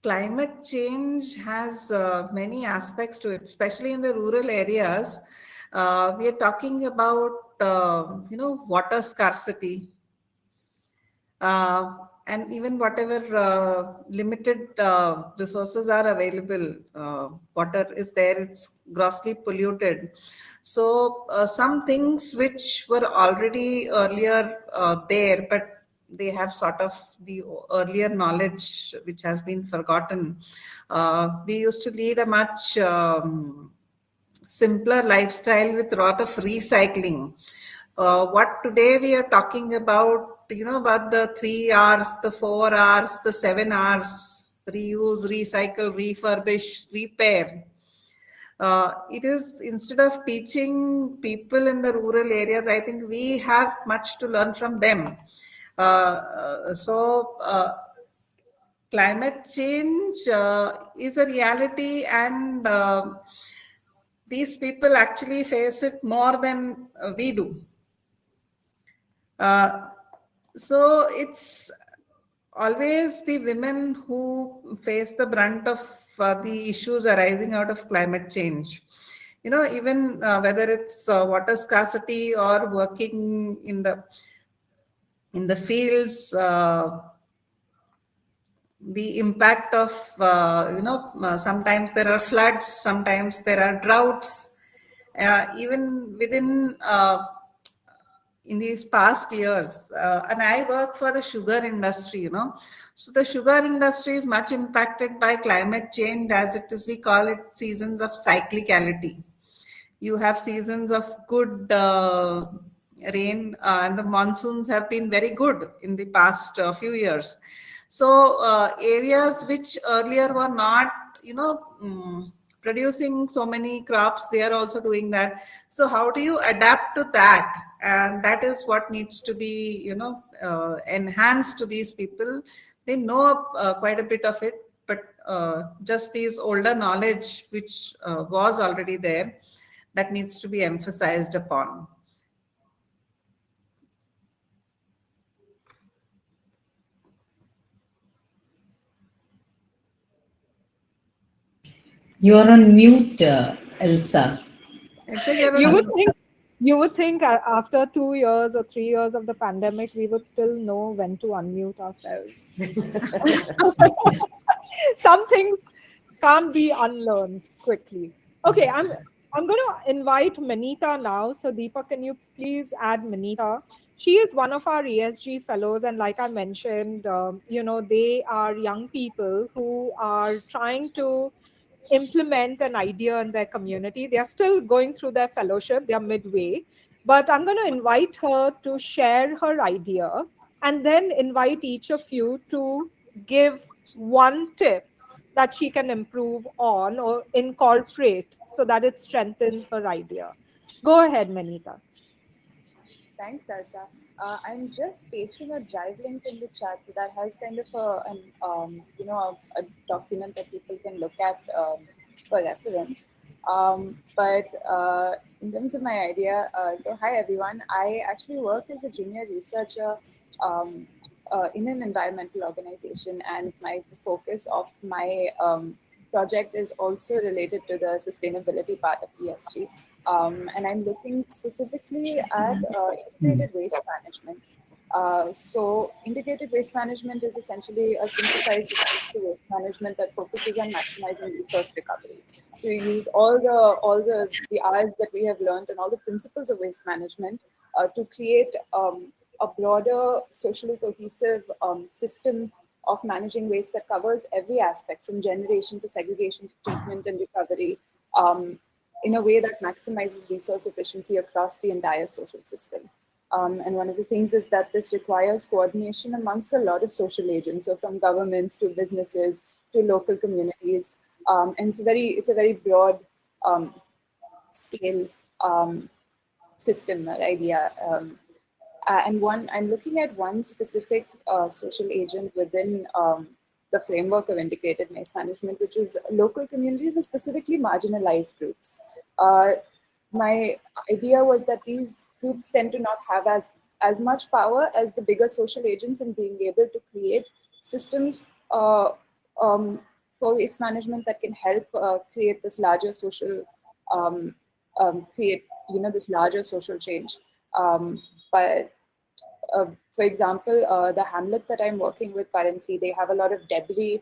climate change has many aspects to it, especially in the rural areas. We are talking about, water scarcity, and even whatever limited resources are available, water is there, it's grossly polluted. So some things which were already earlier there, but they have sort of the earlier knowledge which has been forgotten. We used to lead a much simpler lifestyle with a lot of recycling. What today we are talking about, about the 3 R's, the 4 R's, the 7 R's: reuse, recycle, refurbish, repair. It is, instead of teaching people in the rural areas, I think we have much to learn from them. So climate change is a reality, and these people actually face it more than we do. So it's always the women who face the brunt of the issues arising out of climate change. Even whether it's water scarcity or working in the fields, the impact of sometimes there are floods, sometimes there are droughts, even within in these past years. And I work for the sugar industry. So the sugar industry is much impacted by climate change, as it is, we call it seasons of cyclicality. You have seasons of good rain, and the monsoons have been very good in the past few years. So areas which earlier were not, producing so many crops, they are also doing that. So how do you adapt to that? And that is what needs to be, enhanced to these people. They know quite a bit of it, but just these older knowledge, which was already there, that needs to be emphasized upon. You're on mute, Elsa. You would think after 2 years or 3 years of the pandemic, we would still know when to unmute ourselves. Some things can't be unlearned quickly. Okay, I'm going to invite Manita now. So Deepak, can you please add Manita? She is one of our ESG fellows, and like I mentioned, they are young people who are trying to implement an idea in their community. They are still going through their fellowship, they are midway. But I'm going to invite her to share her idea and then invite each of you to give one tip that she can improve on or incorporate so that it strengthens her idea. Go ahead, Manita. Thanks, Elsa. I'm just pasting a drive link in the chat, so that has kind of a document that people can look at for reference. But in terms of my idea, so hi everyone. I actually work as a junior researcher in an environmental organization, and my focus of my project is also related to the sustainability part of ESG. And I'm looking specifically at integrated waste management. So integrated waste management is essentially a synthesized approach to waste management that focuses on maximizing resource recovery. So we use all the R's that we have learned and all the principles of waste management to create a broader socially cohesive system of managing waste that covers every aspect, from generation to segregation to treatment and recovery, in a way that maximizes resource efficiency across the entire social system. And one of the things is that this requires coordination amongst a lot of social agents, so from governments to businesses to local communities. And it's a very broad scale system or idea. And I'm looking at one specific social agent within the framework of integrated waste management, which is local communities and specifically marginalized groups. My idea was that these groups tend to not have as much power as the bigger social agents in being able to create systems for waste management that can help create this larger social this larger social change. But for example, the hamlet that I'm working with currently, they have a lot of debris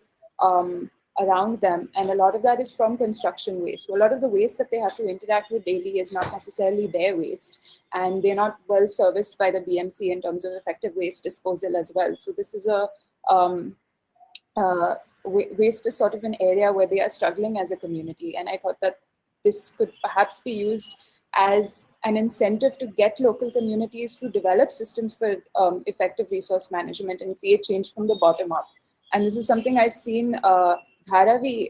around them, and a lot of that is from construction waste. So a lot of the waste that they have to interact with daily is not necessarily their waste, and they're not well serviced by the BMC in terms of effective waste disposal as well. So this is a waste is sort of an area where they are struggling as a community, and I thought that this could perhaps be used as an incentive to get local communities to develop systems for effective resource management and create change from the bottom up. And this is something I've seen Dharavi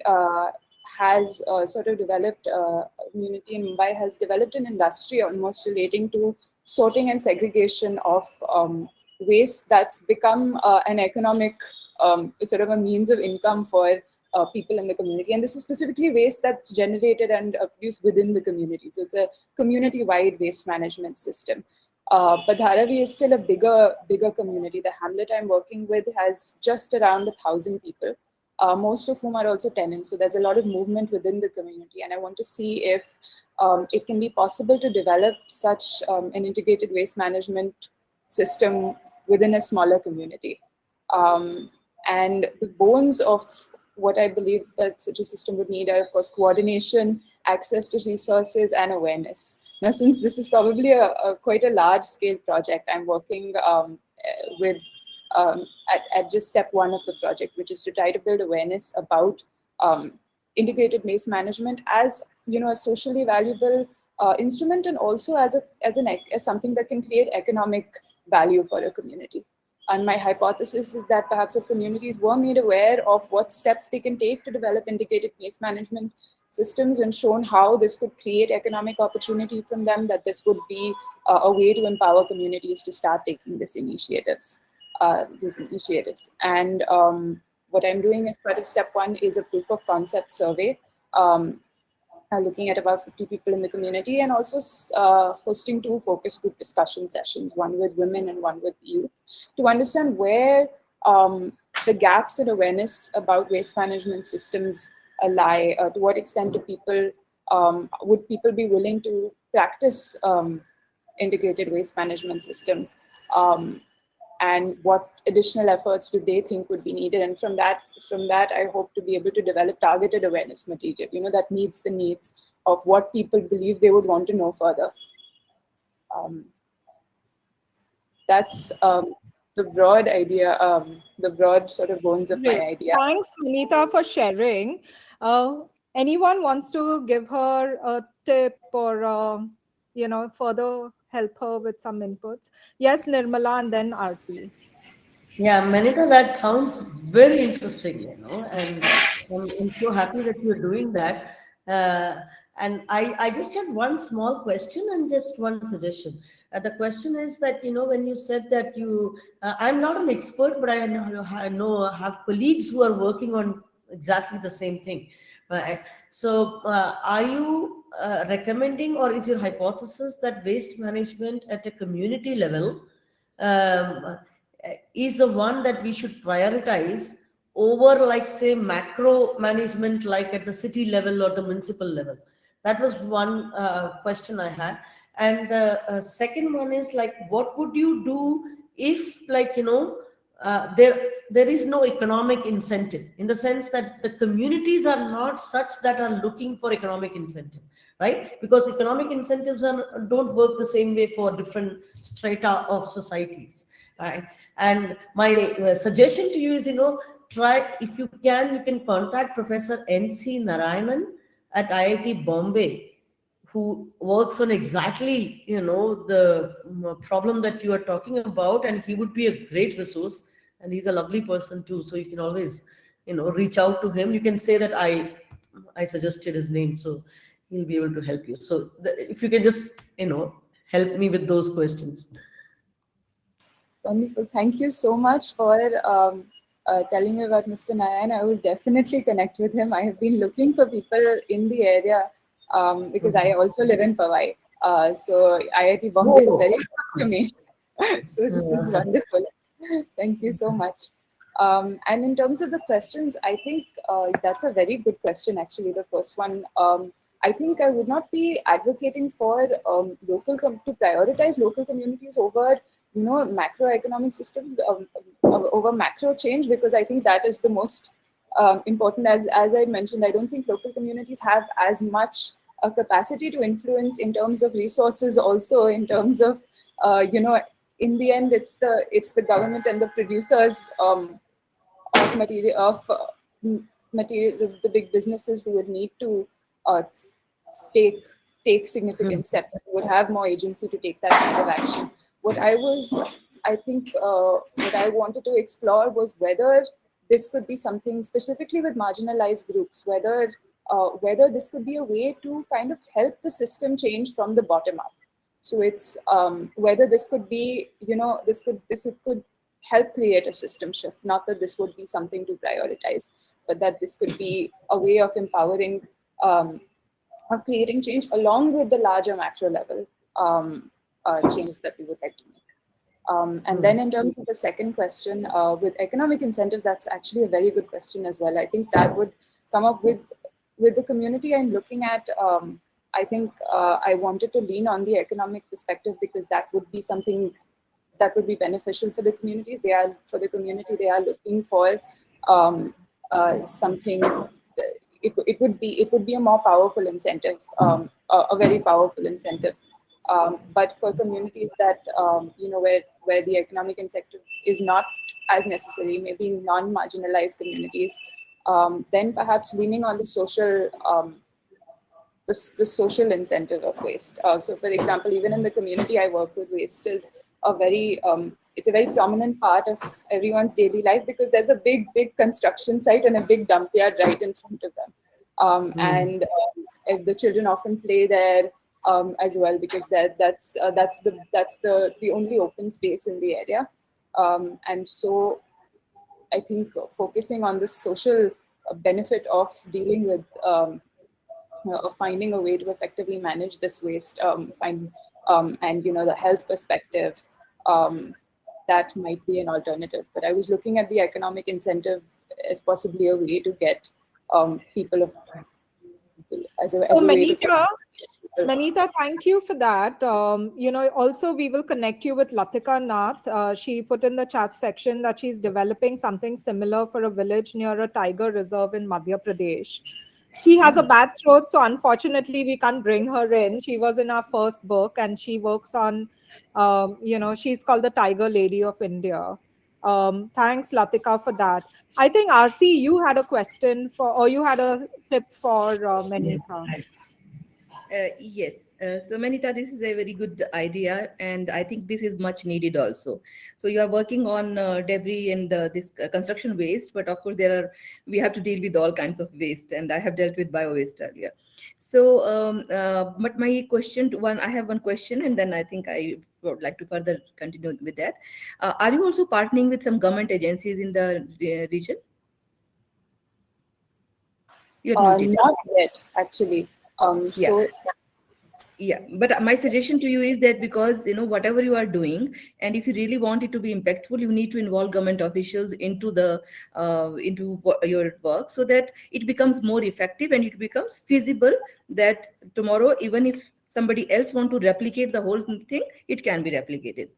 has sort of developed, a community in Mumbai has developed an industry almost relating to sorting and segregation of waste that's become an economic sort of a means of income for people in the community. And this is specifically waste that's generated and produced within the community. So it's a community-wide waste management system. But Dharavi is still a bigger community. The hamlet I'm working with has just around 1,000 people, most of whom are also tenants. So there's a lot of movement within the community. And I want to see if it can be possible to develop such an integrated waste management system within a smaller community. And the bones of what I believe that such a system would need are, of course, coordination, access to resources, and awareness. Now, since this is probably quite a large-scale project, I'm working with at just step one of the project, which is to try to build awareness about integrated waste management as a socially valuable instrument, and also as something that can create economic value for a community. And my hypothesis is that perhaps if communities were made aware of what steps they can take to develop integrated waste management systems and shown how this could create economic opportunity from them, that this would be a way to empower communities to start taking these initiatives. And what I'm doing as part of step one is a proof of concept survey, looking at about 50 people in the community, and also hosting 2 focus group discussion sessions, one with women and one with youth, to understand where the gaps in awareness about waste management systems lie. To what extent do would people be willing to practice integrated waste management systems? And what additional efforts do they think would be needed? And from that, I hope to be able to develop targeted awareness material, that meets the needs of what people believe they would want to know further. That's the broad idea, the broad sort of bones of my idea. Thanks, Sunita, for sharing. Anyone wants to give her a tip or, further help her with some inputs? Yes, Nirmala, and then Aarti. Yeah, Manita, that sounds very interesting, and I'm so happy that you're doing that. And I just had one small question and just one suggestion. The question is that, when you said that I'm not an expert, but I have colleagues who are working on exactly the same thing. Right? So are you recommending, or is your hypothesis that waste management at a community level is the one that we should prioritize over, like, say, macro management, like at the city level or the municipal level? That was one question I had. And the second one is, like, what would you do if, like, there is no economic incentive, in the sense that the communities are not such that are looking for economic incentive, right? Because economic incentives don't work the same way for different strata of societies, right? And my suggestion to you is, try, if you can contact Professor N.C. Narayanan at IIT Bombay, who works on exactly, the problem that you are talking about, and he would be a great resource. And he's a lovely person too, so you can always, reach out to him. You can say that I suggested his name, so he'll be able to help you. So if you can just, help me with those questions. Wonderful. Thank you so much for telling me about Mr. Nayan. I will definitely connect with him. I have been looking for people in the area because I also live in Powai. So IIT Bombay is very close to me. So this is wonderful. Thank you so much. And in terms of the questions, I think that's a very good question, actually, the first one. I think I would not be advocating for to prioritize local communities over macroeconomic systems, over macro change, because I think that is the most important. As I mentioned, I don't think local communities have as much a capacity to influence in terms of resources, also in terms of in the end it's the government and the producers of material, the big businesses, who would need to take significant steps and would have more agency to take that kind of action. What I wanted to explore was whether this could be something specifically with marginalized groups, whether this could be a way to kind of help the system change from the bottom up. So it's whether this could be, this could help create a system shift. Not that this would be something to prioritize, but that this could be a way of empowering, of creating change along with the larger macro level change that we would like to make. And then in terms of the second question, with economic incentives, that's actually a very good question as well. I think that would come up with the community I'm looking at. I think I wanted to lean on the economic perspective because that would be something that would be beneficial for the communities. They are looking for something. It would be a more powerful incentive, a very powerful incentive. But for communities that where the economic incentive is not as necessary, maybe non-marginalized communities, then perhaps leaning on the social the social incentive of waste. So, for example, even in the community I work with, waste is it's a very prominent part of everyone's daily life because there's a big construction site and a big dump yard right in front of them, and the children often play there as well because that's the only open space in the area, and so I think focusing on the social benefit of dealing with finding a way to effectively manage this waste, and the health perspective, that might be an alternative. But I was looking at the economic incentive as possibly a way to get people as a way to get Manita, thank you for that. Also we will connect you with Latika Nath. She put in the chat section that she's developing something similar for a village near a tiger reserve in Madhya Pradesh. She has a bad throat, so unfortunately we can't bring her in. She was in our first book and she works on, she's called the Tiger Lady of India. Thanks, Latika, for that. I think, Aarti, you had a question or you had a tip for Manita. Yes. So Manita, this is a very good idea, and I think this is much needed also. So you are working on debris and this construction waste, but of course we have to deal with all kinds of waste, and I have dealt with bio waste earlier. So, but my question, I have one question, and then I think I would like to further continue with that. Are you also partnering with some government agencies in the region? You're not yet, actually. So yeah, but my suggestion to you is that because whatever you are doing, and if you really want it to be impactful, you need to involve government officials into your work so that it becomes more effective and it becomes feasible that tomorrow, even if somebody else want to replicate the whole thing, it can be replicated.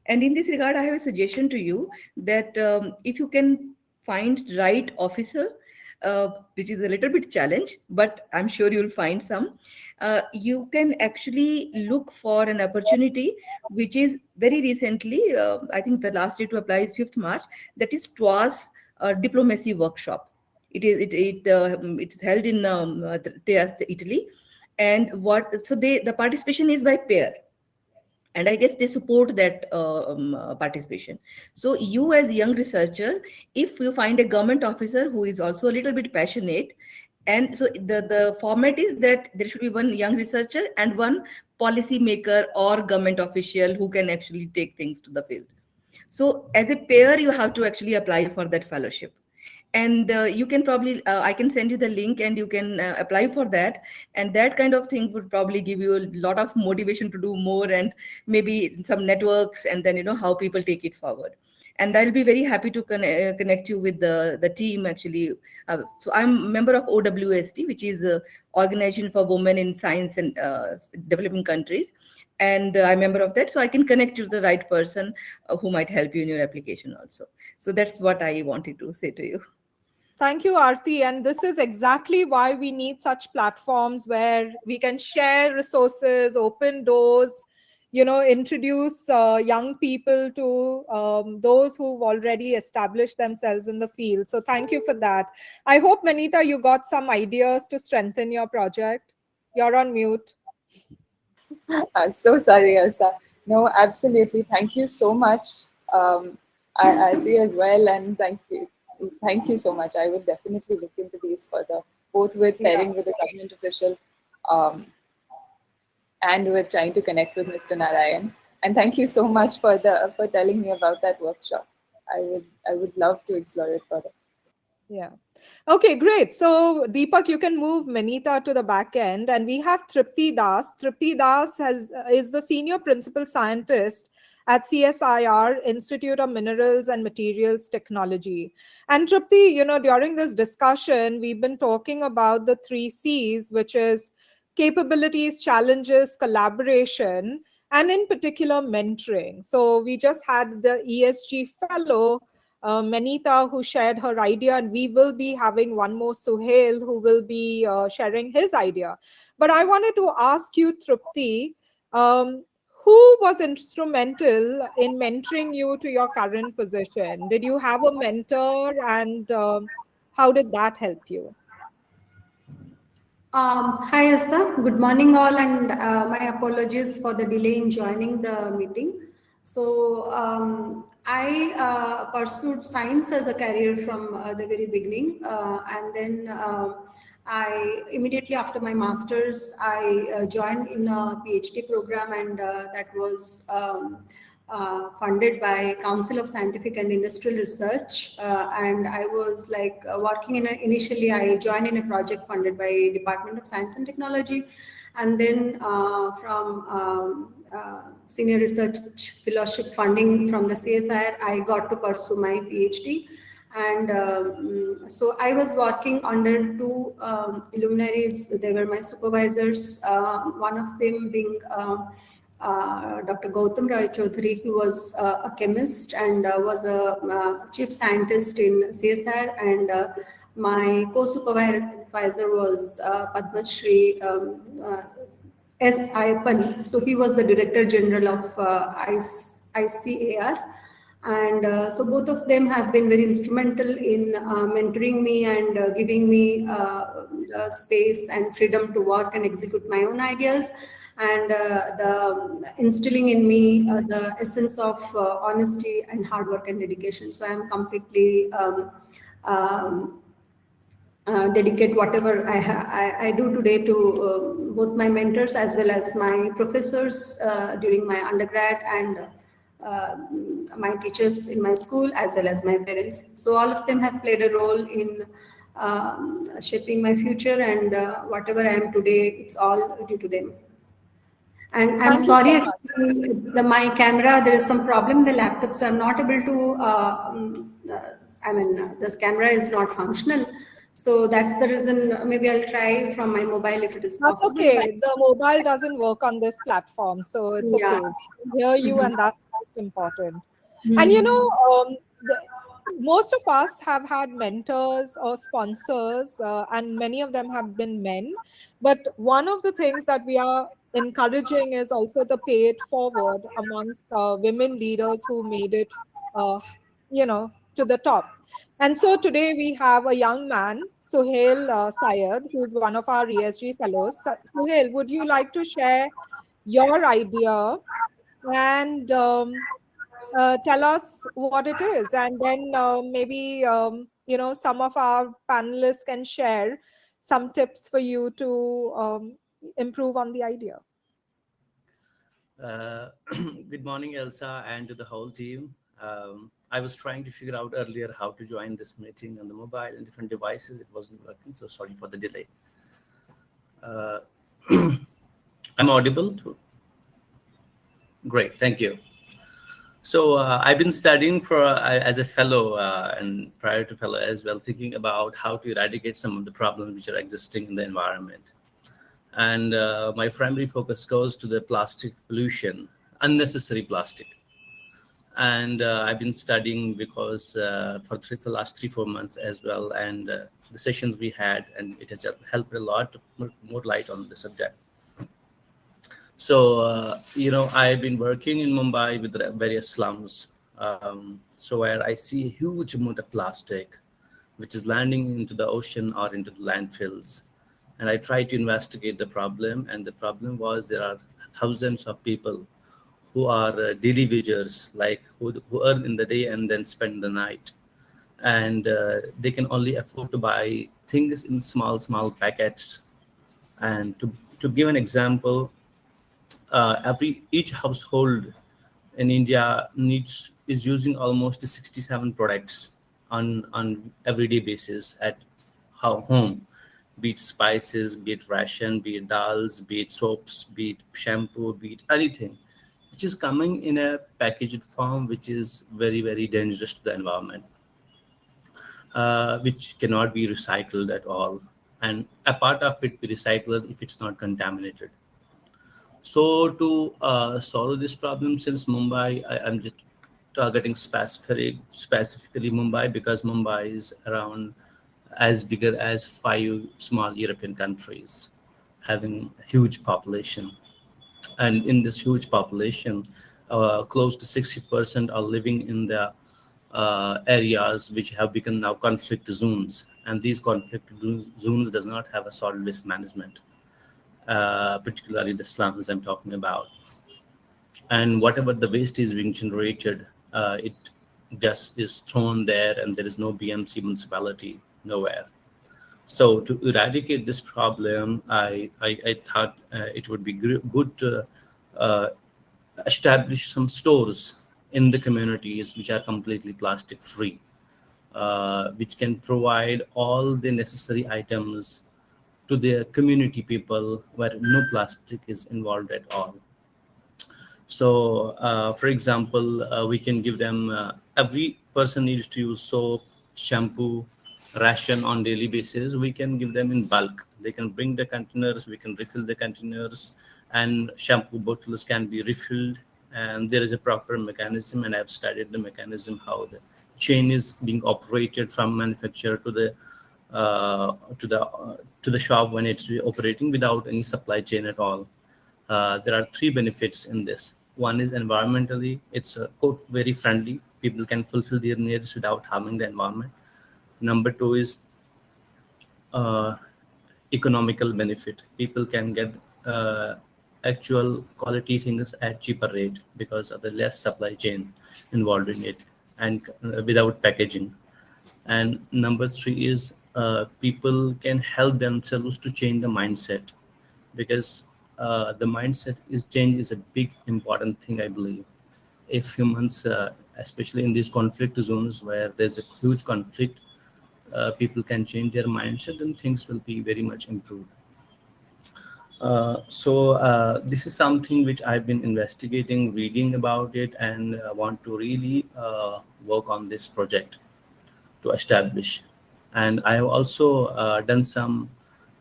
And in this regard, I have a suggestion to you that if you can find right officer, which is a little bit challenge, but I'm sure you'll find some. You can actually look for an opportunity, which is very recently, I think the last day to apply is 5th March, that is TWAS diplomacy workshop. It's held in Trieste, Italy. And the participation is by pair. And I guess they support that participation. So you as a young researcher, if you find a government officer who is also a little bit passionate, and so the format is that there should be one young researcher and one policy maker or government official who can actually take things to the field. So as a pair, you have to actually apply for that fellowship. And you can probably, I can send you the link and you can apply for that. And that kind of thing would probably give you a lot of motivation to do more and maybe some networks and then, how people take it forward. And I'll be very happy to connect you with the team actually. So I'm a member of OWST, which is an Organization for Women in Science and Developing Countries. And I'm a member of that. So I can connect you to the right person who might help you in your application also. So that's what I wanted to say to you. Thank you, Aarti. And this is exactly why we need such platforms where we can share resources, open doors, introduce young people to those who've already established themselves in the field. So thank you for that. I hope, Manita, you got some ideas to strengthen your project. You're on mute. So sorry, Elsa. No, absolutely. Thank you so much. I agree as well. And thank you. Thank you so much. I will definitely look into these further, both with pairing with a government official and with trying to connect with Mr. Narayan. And thank you so much for telling me about that workshop. I would love to explore it further. Yeah. Okay, great. So Deepak, you can move Manita to the back end, and we have Tripti Das. Tripti Das is the senior principal scientist at CSIR, Institute of Minerals and Materials Technology. And Tripti, during this discussion, we've been talking about the 3 C's, which is capabilities, challenges, collaboration, and in particular, mentoring. So we just had the ESG fellow, Manita, who shared her idea, and we will be having one more, Suhail, who will be sharing his idea. But I wanted to ask you, Trupti, who was instrumental in mentoring you to your current position? Did you have a mentor, and how did that help you? Hi, Elsa. Good morning, all, and my apologies for the delay in joining the meeting. So, I pursued science as a career from the very beginning, and then I immediately after my master's, I joined in a PhD program, and that was funded by Council of Scientific and Industrial Research, and I was like working in initially I joined in a project funded by Department of Science and Technology, and then from senior research fellowship funding from the CSIR, I got to pursue my PhD. And so I was working under 2 luminaries. They were my supervisors, one of them being Dr. Gautam Rai Chaudhary, who was a chemist and was a chief scientist in CSIR, and my co-supervisor was Padma Shri S. Ayyappan. So he was the Director General of ICAR. And so both of them have been very instrumental in mentoring me and giving me the space and freedom to work and execute my own ideas, and the instilling in me the essence of honesty and hard work and dedication. So I am completely dedicate whatever I do today to both my mentors as well as my professors during my undergrad, and my teachers in my school as well as my parents. So all of them have played a role in shaping my future, and whatever I am today, it's all due to them. And I'm Thank you sorry, so much. actually, my camera, there is some problem in the laptop, so I'm not able to, this camera is not functional. So that's the reason. Maybe I'll try from my mobile if it is That's possible. okay. The mobile doesn't work on this platform, so it's Yeah. okay. We can hear you, and that's most important. Mhm. And most of us have had mentors or sponsors, and many of them have been men. But one of the things that we are encouraging is also the pay it forward amongst women leaders who made it, to the top. And so today we have a young man, Suhail Syed, who's one of our ESG fellows. Suhail, would you like to share your idea and tell us what it is? And then maybe, some of our panelists can share some tips for you to improve on the idea. Good morning, Elsa, and to the whole team. I was trying to figure out earlier how to join this meeting on the mobile and different devices. It wasn't working, so sorry for the delay. I'm audible too? Great, thank you. So I've been studying as a fellow and prior to fellow as well, thinking about how to eradicate some of the problems which are existing in the environment. And my primary focus goes to the plastic pollution, unnecessary plastic. And I've been studying because for the last 3-4 months as well, and the sessions we had, and it has helped a lot to put more light on the subject. So, I've been working in Mumbai with various slums. So where I see a huge amount of plastic, which is landing into the ocean or into the landfills. And I try to investigate the problem. And the problem was there are thousands of people who are daily wagers, like who earn in the day and then spend the night. And they can only afford to buy things in small packets. And to give an example, each household in India is using almost 67 products on everyday basis at home, be it spices, be it ration, be it dals, be it soaps, be it shampoo, be it anything, which is coming in a packaged form, which is very, very dangerous to the environment, which cannot be recycled at all. And a part of it be recycled if it's not contaminated. So to solve this problem, since Mumbai, I'm just targeting specifically Mumbai, because Mumbai is around as bigger as 5 small European countries, having huge population. And in this huge population, close to 60% are living in the areas which have become now conflict zones. And these conflict zones does not have a solid waste management, particularly the slums I'm talking about. And whatever the waste is being generated, it just is thrown there, and there is no BMC municipality nowhere. So to eradicate this problem, I thought it would be good to uh, establish some stores in the communities which are completely plastic free, which can provide all the necessary items to the community people where no plastic is involved at all. So, for example, we can give them, every person needs to use soap, shampoo, ration on daily basis. We can give them in bulk. They can bring the containers, we can refill the containers, and shampoo bottles can be refilled. And there is a proper mechanism, and I've studied the mechanism, how the chain is being operated from manufacturer to the to the shop when it's operating without any supply chain at all. There are three benefits in this. One is environmentally, it's very friendly. People can fulfill their needs without harming the environment. Number two is uh, economical benefit. People can get actual quality things at cheaper rate because of the less supply chain involved in it, and without packaging. And number three is people can help themselves to change the mindset, because the mindset is change is a big important thing, I believe. If humans, especially in these conflict zones where there's a huge conflict, people can change their mindset, and things will be very much improved. So this is something which I've been investigating, reading about it, and want to really work on this project to establish. And I have also done some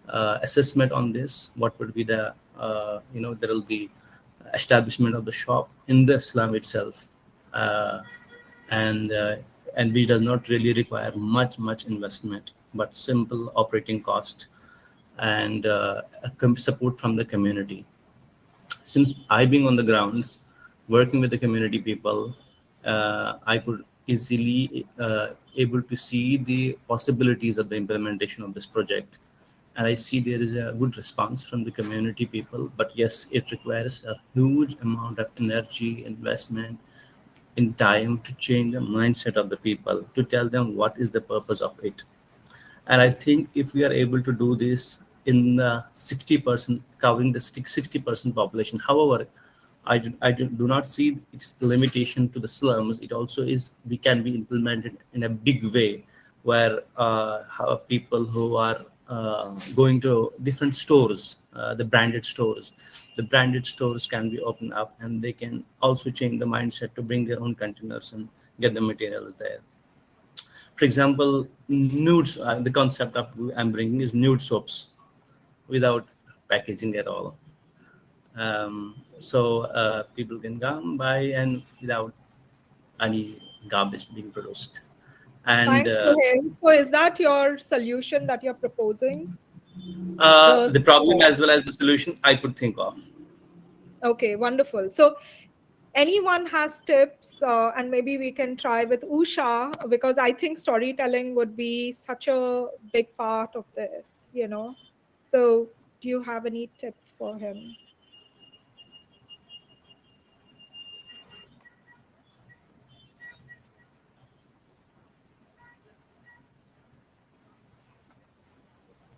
assessment on this. What would be the, there will be establishment of the shop in the slum itself, uh, and uh, and which does not really require much investment, but simple operating cost and support from the community. Since I being on the ground, working with the community people, I could easily able to see the possibilities of the implementation of this project. And I see there is a good response from the community people. But yes, it requires a huge amount of energy, investment, in time to change the mindset of the people, to tell them what is the purpose of it. And I think if we are able to do this in the 60%, covering the 60% population, however, I do not see its limitation to the slums. It also is, we can be implemented in a big way, where how people who are going to different stores, the branded stores can be opened up, and they can also change the mindset to bring their own containers and get the materials there. For example, nudes, the concept of I'm bringing is nude soaps without packaging at all. So people can come by and without any garbage being produced. And Thanks, Sohail. So is that your solution that you're proposing? the problem as well as the solution I could think of. Okay, wonderful. So anyone has tips, and maybe we can try with Usha, because I think storytelling would be such a big part of this, you know. So do you have any tips for him?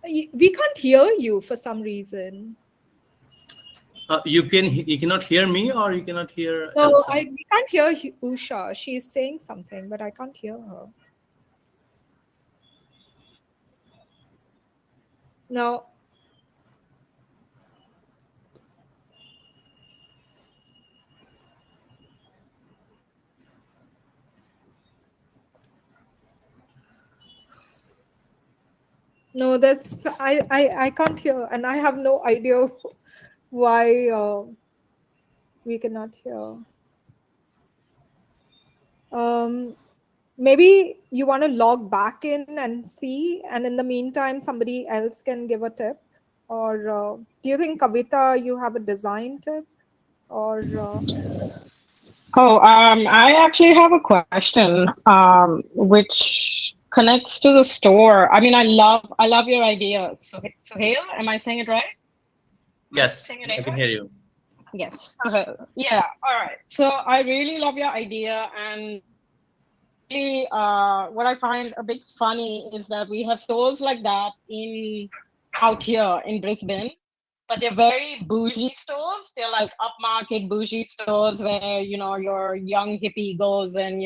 We can't hear you for some reason. You cannot hear me, or you cannot hear No, Elsa. we can't hear Usha. She's saying something, but I can't hear her. No. No, there's I can't hear, and I have no idea why we cannot hear. Maybe you want to log back in and see, and in the meantime, somebody else can give a tip. Or do you think, Kavita, you have a design tip? Or I actually have a question, which connects to the store. I mean, I love your idea. So, Sohail, am I saying it right? Yes, Saying your I name can right? hear you. Yes. Yeah. All right. So I really love your idea, and really, what I find a bit funny is that we have stores like that in out here in Brisbane, but they're very bougie stores. They're like upmarket bougie stores where your young hippie goes and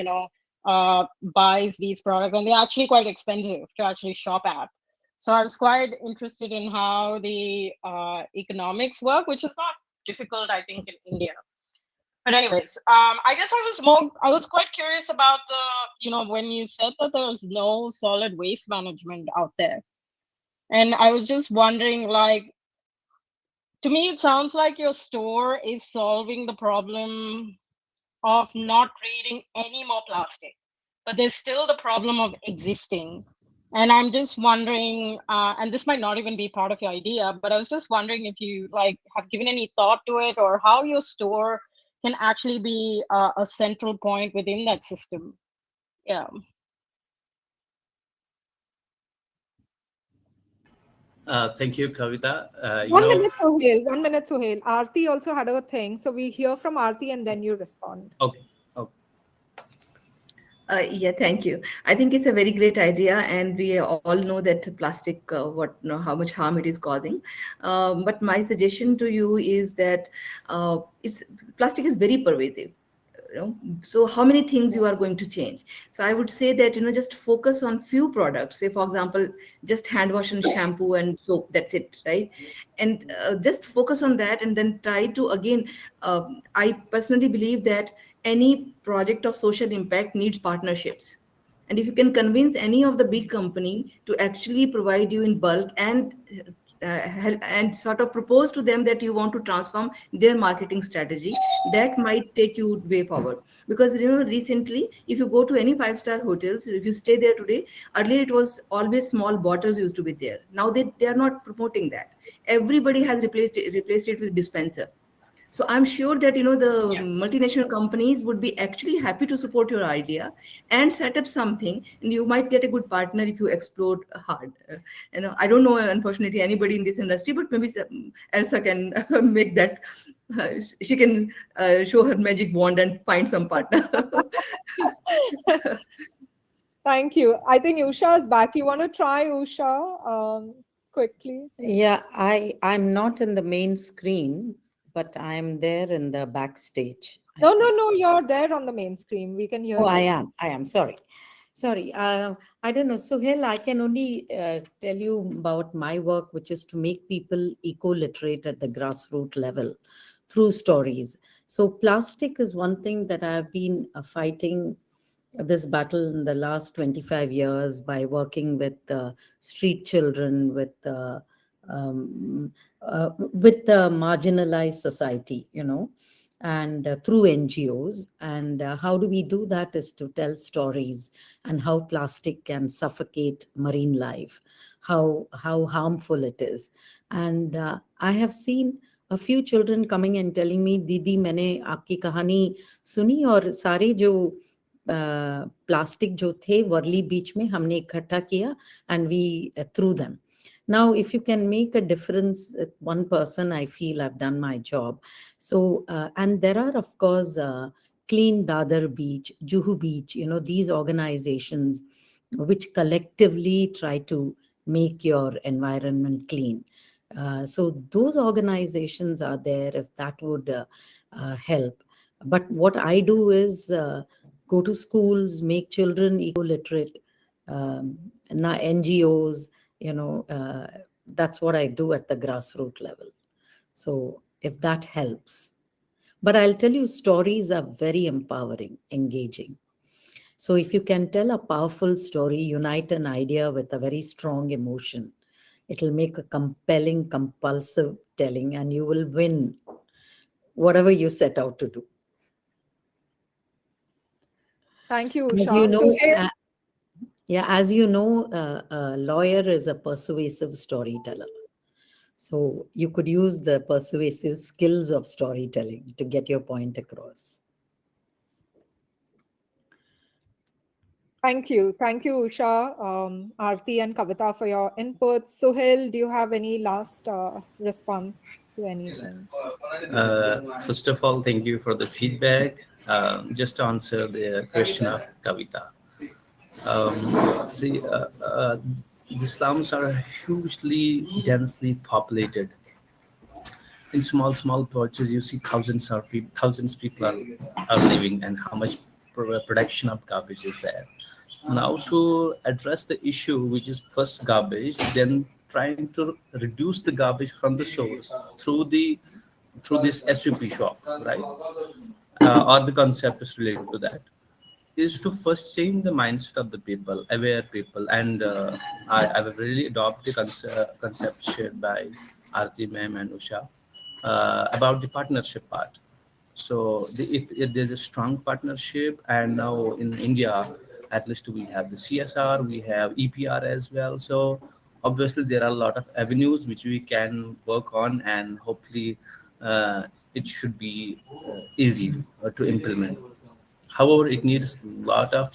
buys these products, and they're actually quite expensive to actually shop at. So I was quite interested in how the economics work, which is not difficult, I think, in India. But anyways, I guess I was quite curious about when you said that there was no solid waste management out there. And I was just wondering, like, to me, it sounds like your store is solving the problem of not creating any more plastic, but there's still the problem of existing. And I'm just wondering, and this might not even be part of your idea, but I was just wondering if you like have given any thought to it, or how your store can actually be a central point within that system. Yeah. Thank you, Kavita. 1 minute, Sohail. 1 minute, Sohail. Aarti also had a thing, so we hear from Aarti and then you respond. Okay. Okay. Yeah, thank you. I think it's a very great idea, and we all know that plastic, how much harm it is causing. But my suggestion to you is that it's plastic is very pervasive. So how many things you are going to change? So I would say that just focus on few products. Say, for example, just hand wash and shampoo and soap. That's it, right? And just focus on that, and then try to again. I personally believe that any project of social impact needs partnerships, and if you can convince any of the big company to actually provide you in bulk and and sort of propose to them that you want to transform their marketing strategy, that might take you way forward. Because recently, if you go to any five-star hotels, if you stay there today, earlier it was always small bottles used to be there. Now they are not promoting that. Everybody has replaced it with dispenser. So I'm sure that the multinational companies would be actually happy to support your idea and set up something, and you might get a good partner if you explore hard. I don't know, unfortunately, anybody in this industry, but maybe Elsa can make that. She can show her magic wand and find some partner. Thank you. I think Usha is back. You want to try, Usha, quickly? Yeah, I'm not in the main screen, but I'm there in the backstage. No, you're there on the main screen. We can hear Oh, you. I am. Sorry. I don't know. Sohail, I can only tell you about my work, which is to make people eco-literate at the grassroots level through stories. So plastic is one thing that I've been fighting this battle in the last 25 years by working with street children, um, with the marginalized society, and through NGOs. And how do we do that is to tell stories and how plastic can suffocate marine life, how harmful it is. And I have seen a few children coming and telling me, Didi, मैंने आपकी कहानी सुनी और सारे जो plastic जो थे वर्ली बीच में हमने इकट्ठा किया and we threw them. Now, if you can make a difference with one person, I feel I've done my job. So, and there are, of course, Clean Dadar Beach, Juhu Beach, these organizations which collectively try to make your environment clean. So those organizations are there if that would help. But what I do is go to schools, make children eco-literate, NGOs, that's what I do at the grassroots level. So if that helps. But I'll tell you, stories are very empowering, engaging. So if you can tell a powerful story, unite an idea with a very strong emotion, it'll make a compelling, compulsive telling, and you will win whatever you set out to do. Thank you, As Usha. you know, Suhail, as you know, a lawyer is a persuasive storyteller. So you could use the persuasive skills of storytelling to get your point across. thank you. Thank you, Usha, Aarti, and Kavita for your inputs. Suhail, do you have any last response to anything? First of all, thank you for the feedback. Just to answer the question of Kavita. See, the slums are hugely densely populated. In small patches, you see thousands people are living, and how much production of garbage is there. Now, to address the issue, which is first garbage, then trying to reduce the garbage from the source through this SUP shop, right? Or the concept is related to that, is to first change the mindset of the people, aware people, and I will really adopt the concept shared by Aarti ma'am and Usha about the partnership part. So there's a strong partnership, and now in India, at least we have the CSR, we have EPR as well. So obviously there are a lot of avenues which we can work on, and hopefully it should be easy to implement. However, it needs a lot of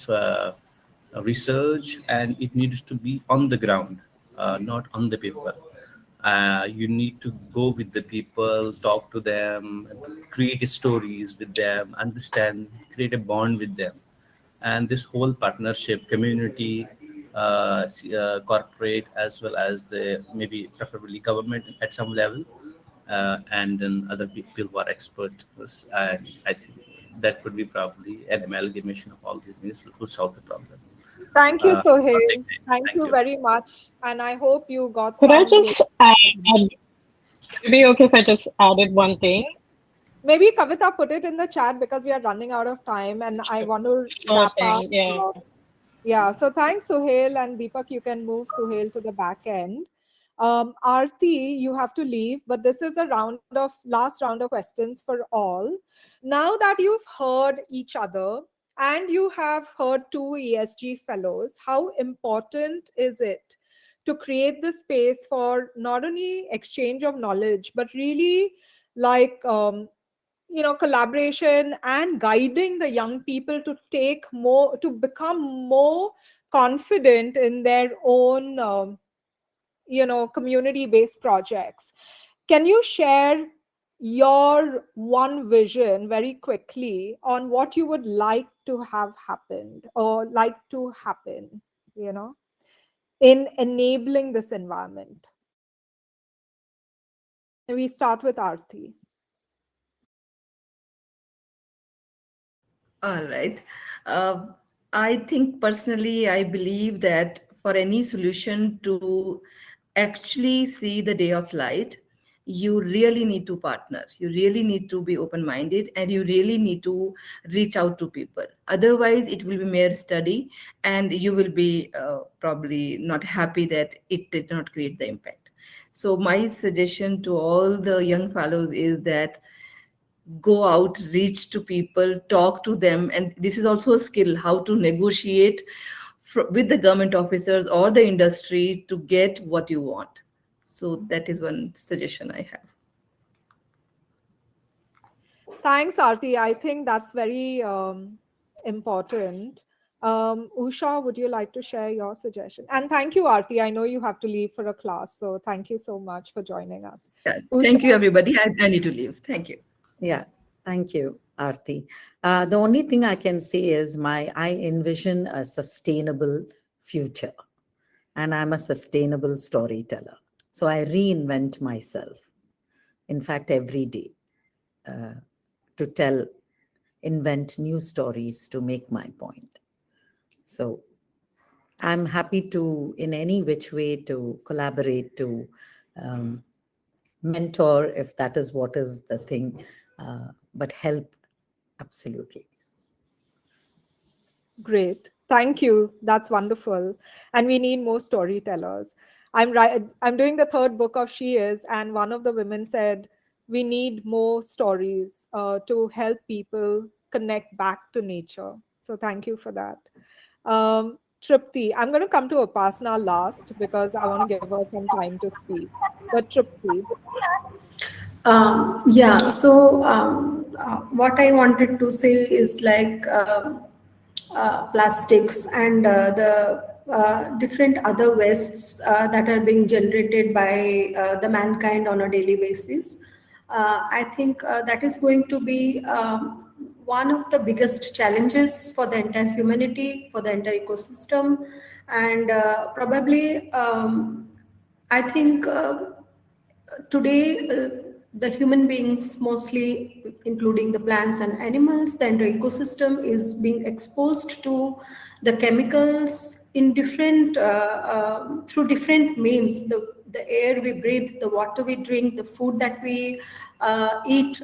research, and it needs to be on the ground, not on the paper. You need to go with the people, talk to them, create stories with them, understand, create a bond with them. And this whole partnership, community, corporate, as well as the maybe preferably government at some level, and then other people who are experts. And I think that could be probably an amalgamation of all these things to solve the problem. Thank you, Sohail. Thank Thank you you. very much. And I hope you got Could I some. just add, would it be okay if I just added one thing? Maybe Kavita put it in the chat because we are running out of time and I want to Sure wrap thing, up. yeah. Yeah, so thanks, Suhail, and Deepak, you can move Suhail to the back end. Aarti, you have to leave, but this is a last round of questions for all. Now that you've heard each other and you have heard two ESG fellows, how important is it to create the space for not only exchange of knowledge, but really like collaboration and guiding the young people to become more confident in their own community based projects? Can you share your one vision very quickly on what you would like to have happened or like to happen in enabling this environment? We start with Aarti. All right. Uh, I think personally, I believe that for any solution to actually see the day of light, you really need to partner. You really need to be open minded and you really need to reach out to people. Otherwise, it will be mere study and you will be probably not happy that it did not create the impact. So, my suggestion to all the young fellows is that go out, reach to people, talk to them, and this is also a skill how to negotiate with the government officers or the industry to get what you want. So that is one suggestion I have. Thanks, Aarti. I think that's very important. Usha, would you like to share your suggestion? And thank you, Aarti. I know you have to leave for a class, so thank you so much for joining us. Yeah, Usha? thank you, everybody. I need to leave. Thank you. Yeah, thank you, Aarti. The only thing I can say is I envision a sustainable future, and I'm a sustainable storyteller. So I reinvent myself, in fact, every day, to invent new stories to make my point. So I'm happy to, in any which way, to collaborate, to um, mentor, if that is what is the thing, but help, absolutely. Great. Thank you. That's wonderful. And we need more storytellers. I'm doing the third book of She Is, and one of the women said, we need more stories to help people connect back to nature. So thank you for that. Tripti, I'm going to come to Upasana last because I want to give her some time to speak. But Tripti. Yeah, so what I wanted to say is like plastics and the different other wastes that are being generated by the mankind on a daily basis. I think that is going to be one of the biggest challenges for the entire humanity, for the entire ecosystem, and probably I think today the human beings, mostly including the plants and animals, the entire ecosystem is being exposed to the chemicals in different through different means. The air we breathe, the water we drink, the food that we eat,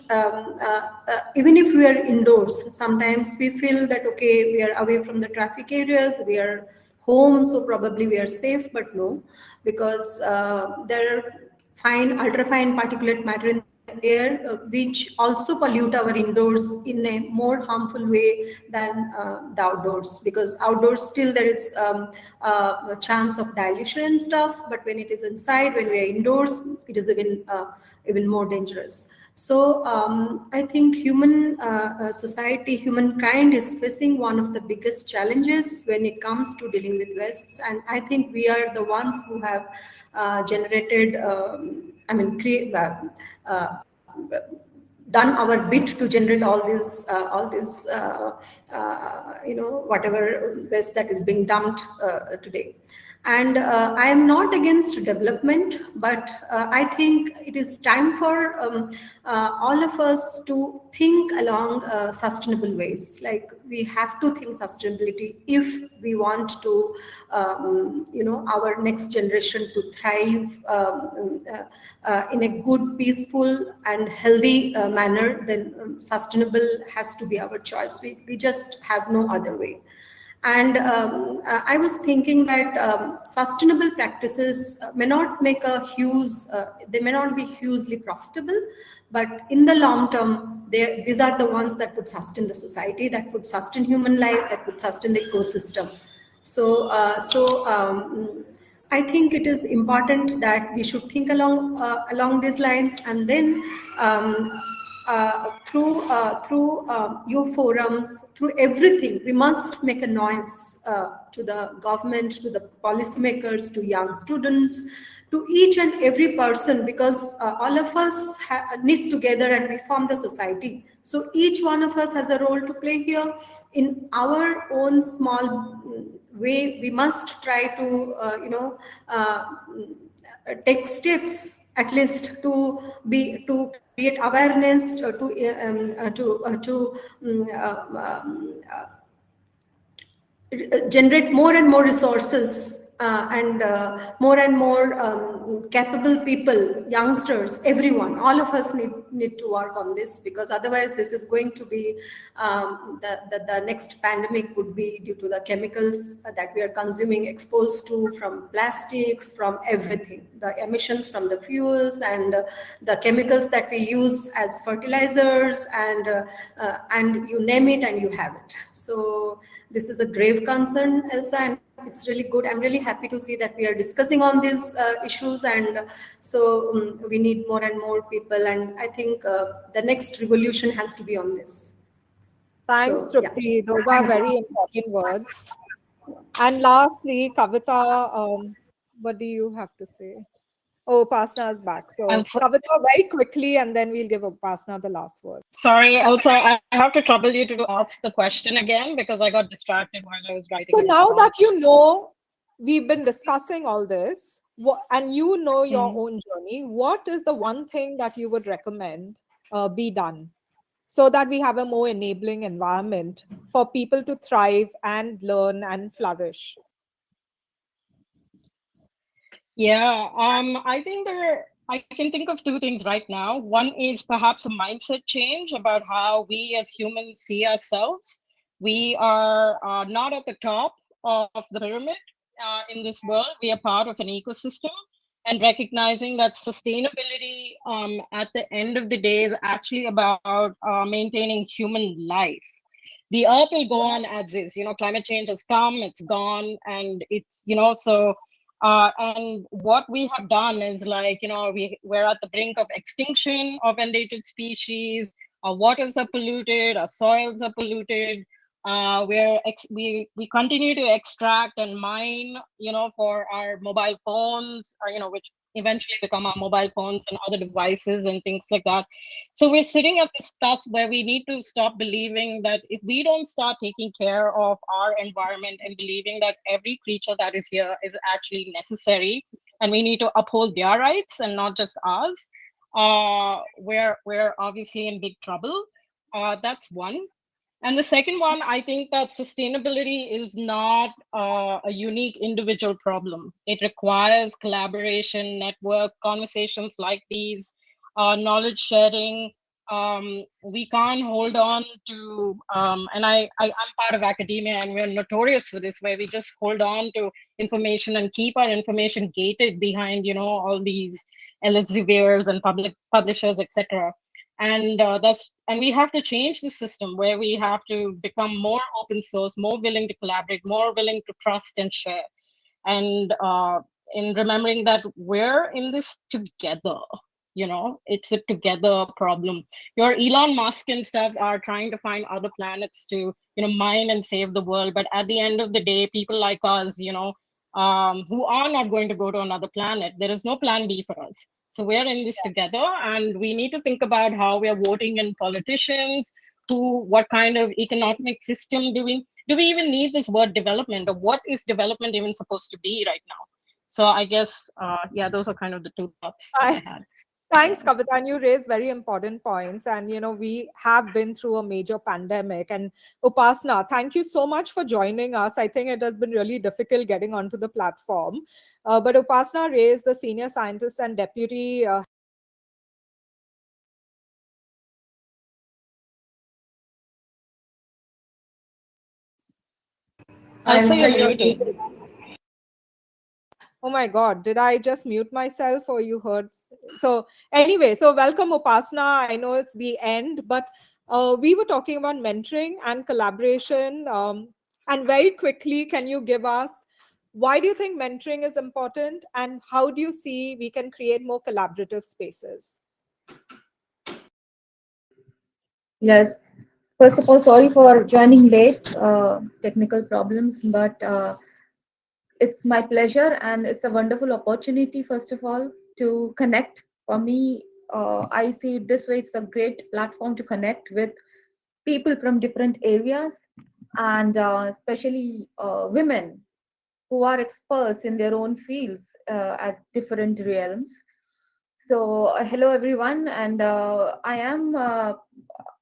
even if we are indoors, sometimes we feel that okay, we are away from the traffic areas, we are home, so probably we are safe, but no, because there are ultrafine particulate matter in the air, which also pollute our indoors in a more harmful way than the outdoors, because outdoors still there is a chance of dilution and stuff, but when it is inside, when we are indoors, it is even more dangerous. So I think human society, humankind is facing one of the biggest challenges when it comes to dealing with wastes, and I think we are the ones who have generated, done our bit to generate all this, whatever waste that is being dumped today. And I am not against development, but I think it is time for all of us to think along sustainable ways. Like we have to think sustainability if we want to, our next generation to thrive in a good, peaceful, and healthy manner. Then sustainable has to be our choice. We just have no other way. And I was thinking that sustainable practices may not make they may not be hugely profitable, but in the long term, these are the ones that would sustain the society, that would sustain human life, that would sustain the ecosystem. So, I think it is important that we should think along these lines, and then through your forums, through everything, we must make a noise to the government, to the policymakers, to young students, to each and every person, because all of us knit together and we form the society. So each one of us has a role to play here. In our own small way, we must try to, take steps at least to create awareness, generate more and more resources and more and more capable people, youngsters, everyone, all of us need to work on this, because otherwise this is going to be the next pandemic would be due to the chemicals that we are consuming, exposed to from plastics, from everything, the emissions from the fuels and the chemicals that we use as fertilizers, and you name it and you have it. So this is a grave concern, Elsa, and it's really good. I'm really happy to see that we are discussing on these issues, and so we need more and more people, and I think the next revolution has to be on this. Thanks, So, Trupti. Those are very important words. And lastly, Kavita, what do you have to say? Oh, Upasana is back. So Kavita, very quickly, and then we'll give Upasana the last word. Sorry, Elsa, I have to trouble you to ask the question again because I got distracted while I was writing. So now that you know we've been discussing all this, and you know your Mm. own journey. What is the one thing that you would recommend be done so that we have a more enabling environment for people to thrive and learn and flourish? Yeah, I think I can think of two things right now. One is perhaps a mindset change about how we as humans see ourselves. We are not at the top of the pyramid in this world. We are part of an ecosystem, and recognizing that sustainability at the end of the day is actually about maintaining human life. The earth will go on as is. Climate change has come, it's gone, and so and what we have done is, like, we're at the brink of extinction of endangered species. Our waters are polluted, our soils are polluted. We continue to extract and mine, for our mobile phones, or, which eventually become our mobile phones and other devices and things like that. So we're sitting at this cusp where we need to stop believing that if we don't start taking care of our environment and believing that every creature that is here is actually necessary and we need to uphold their rights and not just ours, we're obviously in big trouble. That's one. And the second one, I think that sustainability is not a unique individual problem. It requires collaboration, network, conversations like these, knowledge sharing. We can't hold on to, and I'm part of academia, and we're notorious for this, where we just hold on to information and keep our information gated behind, all these Elsevier's and public publishers, etc. And we have to change the system where we have to become more open source, more willing to collaborate, more willing to trust and share, and in remembering that we're in this together. It's a together problem. Your Elon Musk and stuff are trying to find other planets to mine and save the world, but at the end of the day, people like us, who are not going to go to another planet, there is no plan B for us. So we're in this together, and we need to think about how we are voting in politicians, what kind of economic system do we even need this word development, or what is development even supposed to be right now? So I guess, yeah, those are kind of the two thoughts that I Thanks. had. Thanks, Yeah. Kavita. And you raise very important points. And, we have been through a major pandemic. And Upasna, thank you so much for joining us. I think it has been really difficult getting onto the platform. But Upasna raised the senior scientist and deputy Also, you're muted. Oh my God, did I just mute myself or you heard? So anyway, so welcome Upasna. I know it's the end, but we were talking about mentoring and collaboration. And very quickly, can you give us, why do you think mentoring is important and how do you see we can create more collaborative spaces? Yes. First of all, sorry for joining late, technical problems, but it's my pleasure and it's a wonderful opportunity, first of all, to connect. For me, I see it this way, it's a great platform to connect with people from different areas, and especially women who are experts in their own fields at different realms. So, hello everyone, and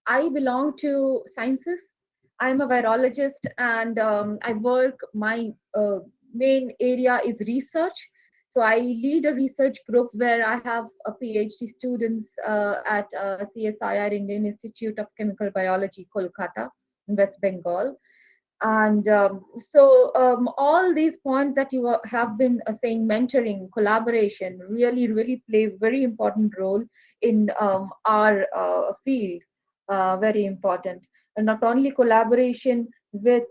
I belong to sciences. I'm a virologist, and I work. My main area is research. So I lead a research group where I have a PhD students at CSIR Indian Institute of Chemical Biology, Kolkata, in West Bengal. And all these points that you have been saying, mentoring, collaboration, really play very important role in our field. Very important. And not only collaboration with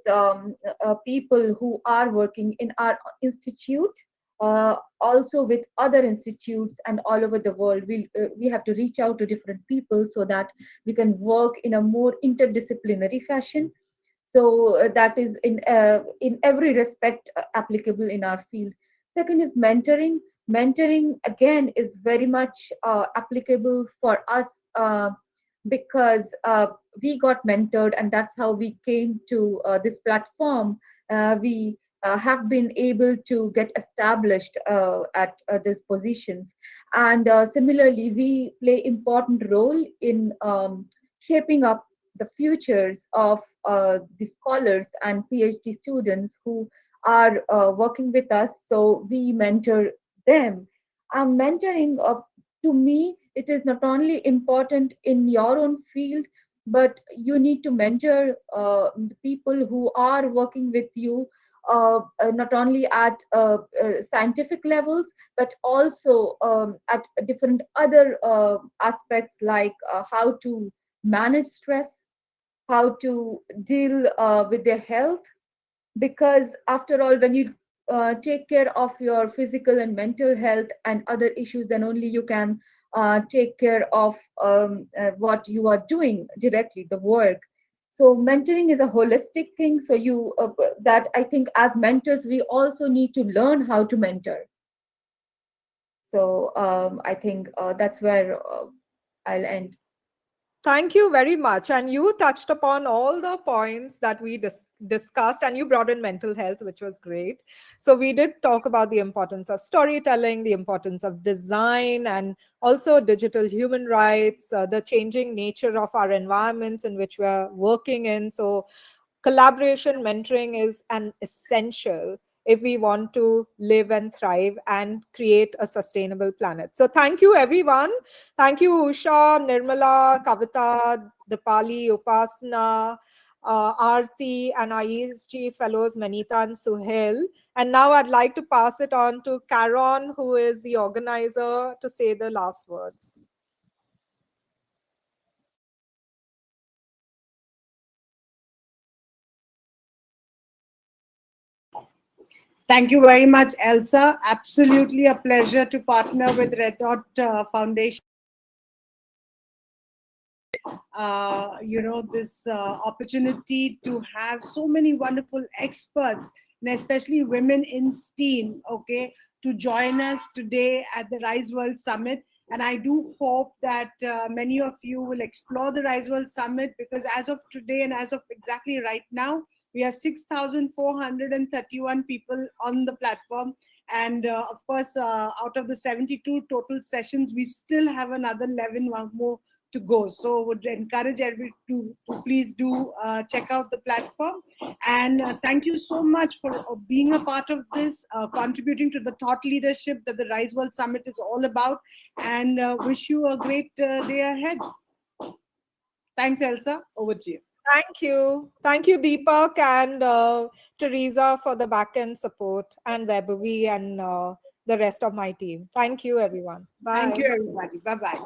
people who are working in our institute, also with other institutes and all over the world. We have to reach out to different people so that we can work in a more interdisciplinary fashion. So that is in every respect applicable in our field. Second is mentoring. Mentoring again is very much applicable for us, because we got mentored, and that's how we came to this platform. We have been able to get established at these positions. And similarly, we play important role in shaping up the futures of the scholars and PhD students who are working with us. So we mentor them. And mentoring, to me, it is not only important in your own field, but you need to mentor the people who are working with you, not only at scientific levels, but also at different other aspects, like how to manage stress, how to deal with their health. Because after all, when you take care of your physical and mental health and other issues, then only you can take care of what you are doing directly, the work. So mentoring is a holistic thing. So you that I think as mentors we also need to learn how to mentor. So I think that's where I'll end. Thank you very much. And you touched upon all the points that we discussed, and you brought in mental health, which was great. So we did talk about the importance of storytelling, the importance of design, and also digital human rights, the changing nature of our environments in which we're working in. So collaboration, mentoring is an essential if we want to live and thrive and create a sustainable planet. So thank you, everyone. Thank you, Usha, Nirmala, Kavita, Dipali, Upasana, Aarti, and our ESG fellows, Manita and Suhail. And now I'd like to pass it on to Karon, who is the organizer, to say the last words. Thank you very much, Elsa. Absolutely a pleasure to partner with Red Dot Foundation. This opportunity to have so many wonderful experts, and especially women in STEAM, okay, to join us today at the Rise World Summit. And I do hope that many of you will explore the Rise World Summit, because as of today and as of exactly right now, we have 6,431 people on the platform. And of course, out of the 72 total sessions, we still have another 11 more to go. So would encourage everybody to please do check out the platform. And thank you so much for being a part of this, contributing to the thought leadership that the Rise World Summit is all about. And wish you a great day ahead. Thanks, Elsa. Over to you. Thank you. Thank you, Deepak and Teresa, for the backend support, and Webavi and the rest of my team. Thank you, everyone. Bye. Thank you, everybody. Bye-bye.